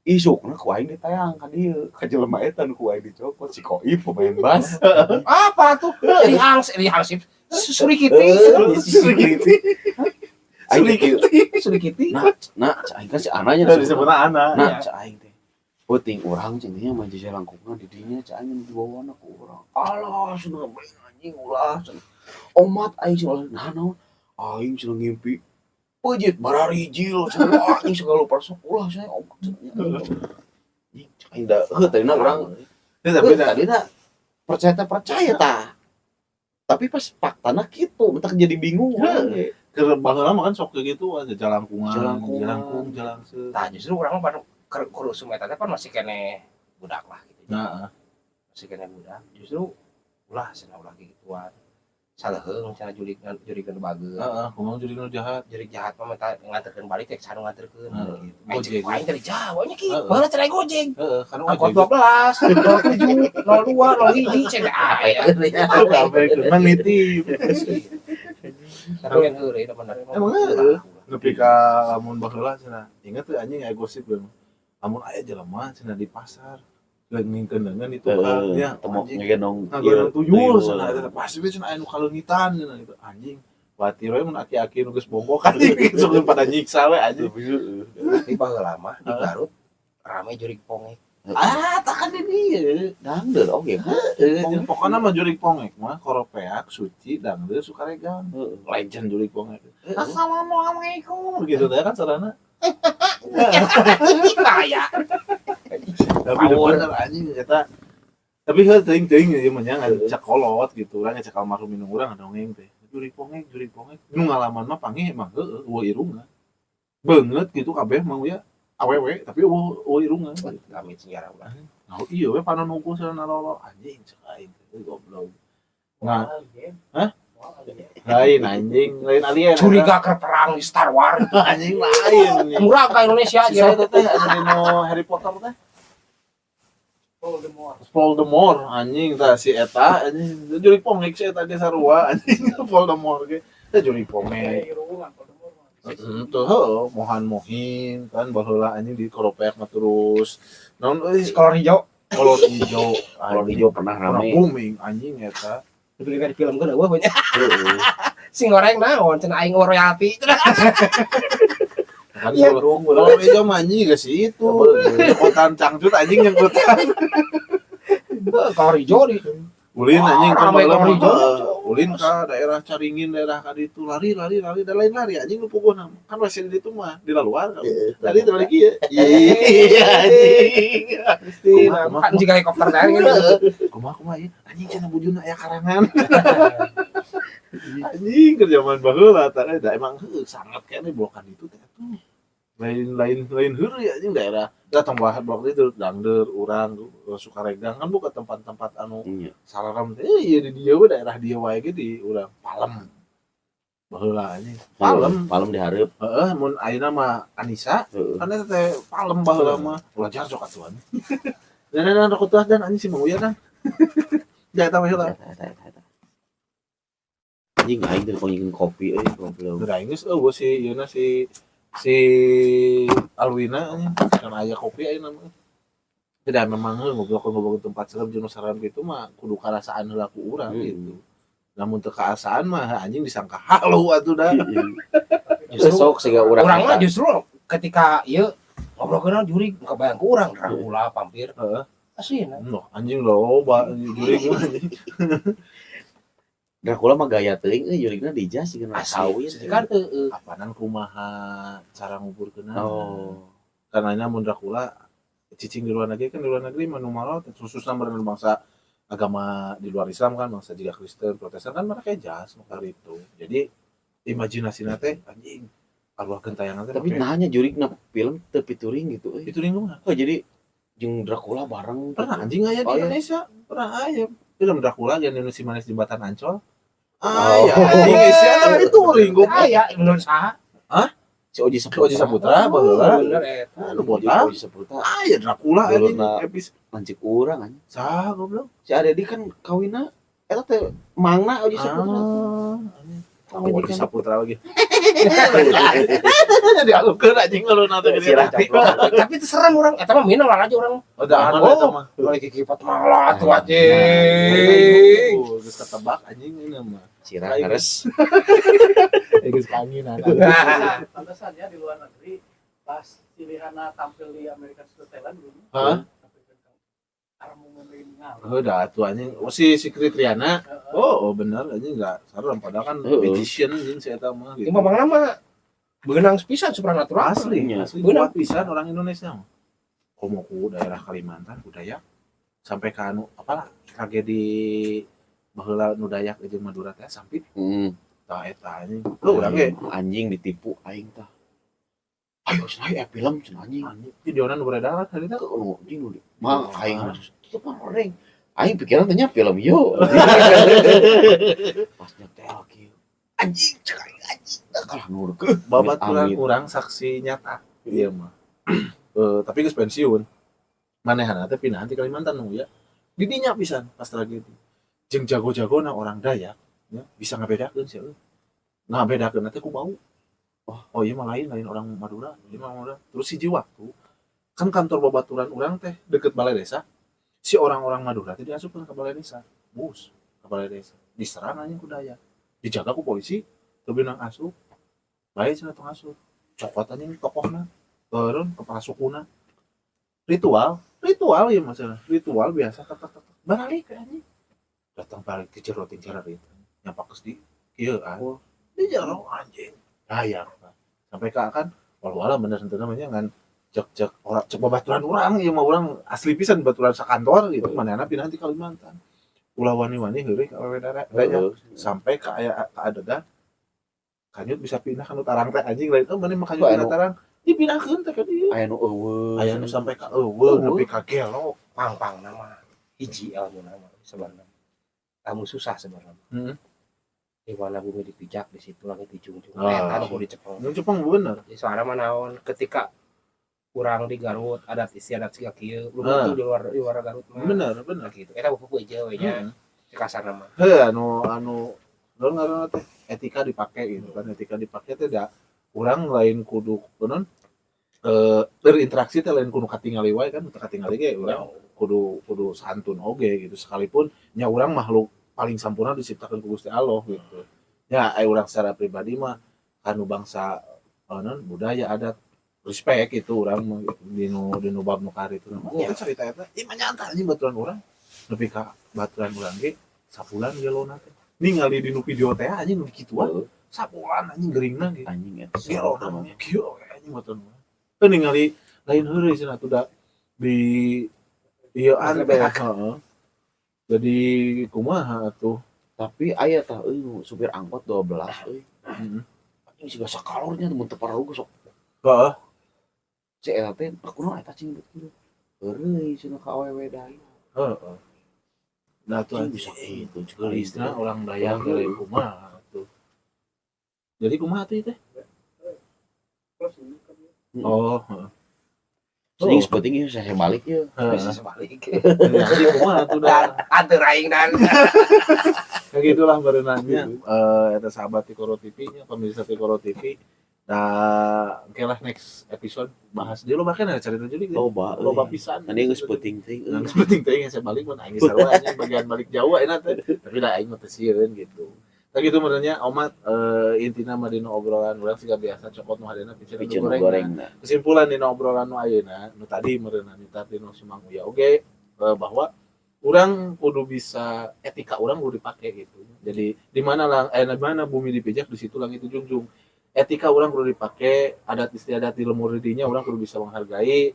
isukna ku aing ditayang ka dieu ka jelema eta nu ku aing dicopot si Koib pemain bass. Apa tuh? Hansip. Surikiti. Surikiti. Nah, aing kan si ananya dari disebutna anak Nah, cak aing teh. Penting urang cenah mah jaja langkungan di dinya cak aing di bawahna ku urang. Alah, cenah bae anjing ulah cenah. Omat aing cenah nah naon? Aing cenah ngimpi peujeut bararijil cenah anjing segala persok ulah cenah omat cenah. Cak aing da heuh tadina urang. tapi Tadina percaya tah. Tapi pas faktana kitu, mentak jadi bingung. keur baheula mah kan sok ke gitu aja jalangkungan Jalangkungan. jalang se Tah justru urang mah baru kurusum eta teh pan masih kene budak lah gitu. nah Masih kene budak. Justru ulah cenah ulah gituan. Saleuheung cara jurikeun bageut. Heeh, kumaha jadi nu jahat. Jurik jahat mah minta nganterkeun balik teh sanu nganterkeun gitu. Gojek. Aing dari Jawa nya kieu. Heeh. Baheula cerai Gojek. Heeh, kan Angkot ojek. 12, 07, 02, 01 cek aya. Kabeh kumaha nitip. Tapi yang heureuy da bener. Emang heureuh. Nepi ka lamun baheula cenah. Ingat tuh anjing aya gosip we. Lamun aya jelema cenah di pasar leungkeun dengan itu kan ya temu anjing. ngegendong Ngageun tuyul cenah eta pasti we cenah aya nu kaleungitan cenah itu anjing. Batir we mun aki-aki nu geus bombok kan sok pada nyiksa we anjing. Tapi baheula mah di Garut rame jurik pongek. Ah, takan di dieu. dangdeur oge Pongek pokona mah jurik pongek mah koropeak, suci, dangdeur, sukaregang. Legend jurik pongek. Assalamualaikum gitu teh kan sarana. Kaya. Tapi bener anjing eta. Tapi heuh teuing-teuing ieu mah nya cek kolot gitu urang cek almarhum minum urang dongeng teh. Jurik pongek. Nu ngalaman mah panggih emang heueuh eueuh irungna. Beungeut gitu kabeh mah ya awewe tapi eueuh irungna. Kami sejarah ulah. Nah, iya we panon unggul sarana lolo anjing cek aing teh goblok. Nah, hah? Lain anjing, lain alien. Curiga keur perang di Star Wars. Anjing lain. Murah ka Indonesia Si aja. saya teh anu dino Harry Potter teh. Voldemort anjing tah si eta anjing jurik pongek si eta ge sarua anjing Voldemort ge teh jurik pongek. Tuh heuh mohan mohin kan baheula anjing di koropek mah terus naon euy Kolor hijau. kolor ijo kalau hijau pernah pernah rame booming anjing eta. Tapi di film kan eueuh banyak. Sing goreng naon cenah aing royalti. Kan kolor ijo mah anjing geus itu. Kotan cangcut anjing yang kotan. Kolor hijau di Ulin anjing kan ramai baheula kolor hijau. mah ulin ka daerah Caringin daerah ka ditu lari dan lain lari anjing nu pukuna kan masih di ditu mah di luar tadi tadi lagi ya iya anjing Pasti kan jika helikopter daerah gitu. kumaha ieu anjing cenah bujuna aya karangan anjing keur zaman baheula tah da emang heuh sangat kene blokan itu teh tuh lain heureuy anjing daerah datang bahat blok itu dangdeur urang Sukaregang kan buka tempat-tempat anu Iya. salaram teh ieu di dieu we daerah dieu wae ge di urang Palem baheula anjing Palem dihareup heeh mun ayeuna mah Anissa heeh kan eta teh Palem baheula mah belajar sok atuan dan rokok tuh dan anjing si Mang Uya kan da eta baheula eta anjing aing teh ngomongin kopi euy goblok geus geus eueuh si ieuna si Alwina anjing kan aya kopi ayeuna mah tidak memang ngobrol tempat serem jeung saran gitu mah kudu karasaan heula ku urang gitu namun teu kaasaan mah anjing disangka halu atuh da justru sok siga Urang mah justru ketika ieu ngobrolkeun jurig kebayang ku urang Dracula vampir. heeh Aslinya. noh anjing loba jurig mah anjing Dracula mah gaya teuing euy jurigna dijas sieun Asli. sawit Kan teu apanan kumaha cara nguburkeunna oh karena mun Dracula cicing di luar negeri mah nu marot khususna meureun bangsa agama di luar Islam kan bangsa juga Kristen Protestan kan mereka jas maka itu jadi imajinasina teh anjing kaluarkeun tayangan teh tapi nanya jurigna film teu pituring gitu euy itu lingkungan oh jadi jeung Dracula bareng pernah anjing aya di Oh, iya. Indonesia pernah aya film Dracula yang di Manis Jembatan Ancol Oh. aya anjing sia tapi touring goblok aya menurut saha? si Oji Oji Saputra baheula Bener eta. anu botak Oji Saputra aya Dracula anjing Dulurna. episode lancik urang anjing sah goblok si Adedi kan kawinna eta teh mangna Oji Saputra Oji Saputra lagi dialupkeun anjing lu nanti gede Tapi itu serem urang. Eta mah minum lah aja urang. udah anu eta mah Balik kipat malah tuh anjing. geus ketebak anjing ini mah Sirah hares geus kanginan Pantesan ya di luar negeri pas si Rihanna tampil di American Got Talent dulu. hah Armu memengal. udah tuh anjing si Secret Riana oh bener anjing enggak sareng padahal kan magician anjing si eta mah Ini gitu mamang nama beunang pisan supranatural. asli Iya. asli Bener. kuat pisan orang Indonesia mah komo ku daerah Kalimantan budaya sampai ka anu apalah tragedi baheula nu Dayak jeung Madura teh sampit tah eta anjing urang ge anjing ditipu aing tah ayo cenah film cenah anjing anjing videona nu beredar tadi teh anjing nu mah aing itu pan orang Aing pikiran tanya film yo. Pas nyetel kieu. Anjing cek aing anjing. Kalah nurut. babaturan Amit-amit. urang saksi nyata ieu mah. Tapi geus pensiun. Manehna teh pindahan ti Kalimantan nu ya. Di dinya pisan pas tragedi. Jeung jago-jagona orang Dayak ya, bisa ngabedakeun sih. Ngabedakeun teh ku bau. Oh iya mah lain orang Madura, ieu mah Madura. Terus hiji waktu kan kantor babaturan urang teh deket balai desa. Si orang-orang Madura teh diasupkeun ke balai desa. Bus ke balai desa. Diserang anjing ku Dayak. Dijaga ku polisi, teu benang asup. Bae cenah tong asup. Cokot anjing tokohna. Beureun kepala sukuna. Ritual ya masalah. Ritual biasa tak balik anjing. Datang balik ke jero ting cara itu. Nyapakeus di kieu kan. Di jero anjing. Dayak. Sampai ka kan walau bener henteu namanya ngan cek orang cek babaturan urang ieu mah urang asli pisan baturan sakantor gitu. Manehna pindah di Kalimantan. Ulah wani-wani heureuy ka awewe Dayak sampai ka aya ka adegan Kanyut bisa pindah ka nu tarang teh anjing lain maneh mah Kanyut pindah tarang dipindahkeun teh ka dieu. Aya nu eueuh. Aya nu sampai ka eueuh nepi ka gelo. Pang nama hiji ilmu nama sebenarnya. Kamu susah sebenarnya. Di mana bumi dipijak di situ langit dijunjung. Eta nu kudu dicepeng. Yang Jepang bener. Jadi soalnya mah naon ketika kurang di Garut adat istiadat siga kieu belum tentu di luar Garut mah. Bener. Gitu. Eta buku aja we nya. Kasar nama. Heuh anu naon ngaranna teh etika dipake gitu kan. Etika dipake teh da urang lain kudu naon berinteraksi teh lain kudu katingali wae kan, teu katingali ge urang kudu santun oge gitu sekalipun nya urang makhluk paling sampurna diciptakan ku Gusti Allah gitu. Ya urang secara pribadi mah kanu bangsa naon budaya adat respect itu urang mah di nu bab nu kari itu. Ya cerita eta ieu mah nyata anjing baturan urang. Nepi ka baturan urang ge sapulan gelona teh. Ningali di nu video teh anjing nu kituan. Sapulan anjing geringna ge. Anjing eta. Gelona mah kieu anjing baturan urang. Teu ningali lain heureuy cenah tuh da di ieu anu heeh. Jadi kumaha atuh? Tapi aya tah euy supir angkot 12 euy. Heeh. Anjing siga sakalornya mun teu pararugu sok. Heeh. Si eta teh kunaon eta cing kieu. Heureuy cenah ka awewe Dayak. Heeh. Nah tuh Anjing bisa kitu istilah orang Dayak dari kumaha atuh. Jadi kumaha atuh teh? Oh, heeh. Sing penting ieu saya balik ieu. Bisa sebalik. Jadi kumaha atuh dah. Atur aing dan. Kayak gitulah berenangnya. Eta sahabat Tikoro TV nya, pemirsa Tikoro TV. Nah, oke lah next episode bahas dia lo bahkan ada cerita jadi loba pisan. Tadi geus penting teh. Geus penting teh saya balik mun aing sarua nya bagian balik Jawa enak teh. Tapi da aing mah teu sieun gitu. Tah gitu menurutnya Omat intina mah dina obrolan urang siga biasa cokot nu hadena piceun goreng. Kesimpulan dina obrolan nu ayeuna nu tadi meureunna nita dina Sumang Uya oge bahwa urang kudu bisa etika urang kudu dipake gitu. Jadi di mana bumi dipijak di situ langit dijunjung. Etika urang kudu dipake, adat istiadat di lemur didinya urang kudu bisa menghargai.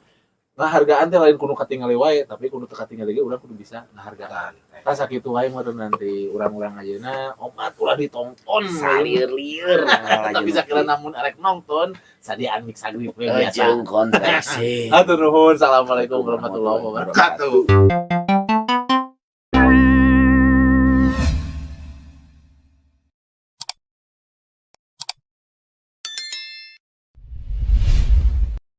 Ngahargaan teh lain kudu katingali wae, tapi kudu teu katingali ge urang kudu bisa ngahargaan. Tah sakitu wae meureun nanti urang-urang ayeuna Omat ulah ditonton Lieur-lieur. tapi sakira namun arek nonton sadiaan mix agrip we biasa. Jeung kontraksi. Atur nuhun, assalamualaikum warahmatullahi wabarakatuh.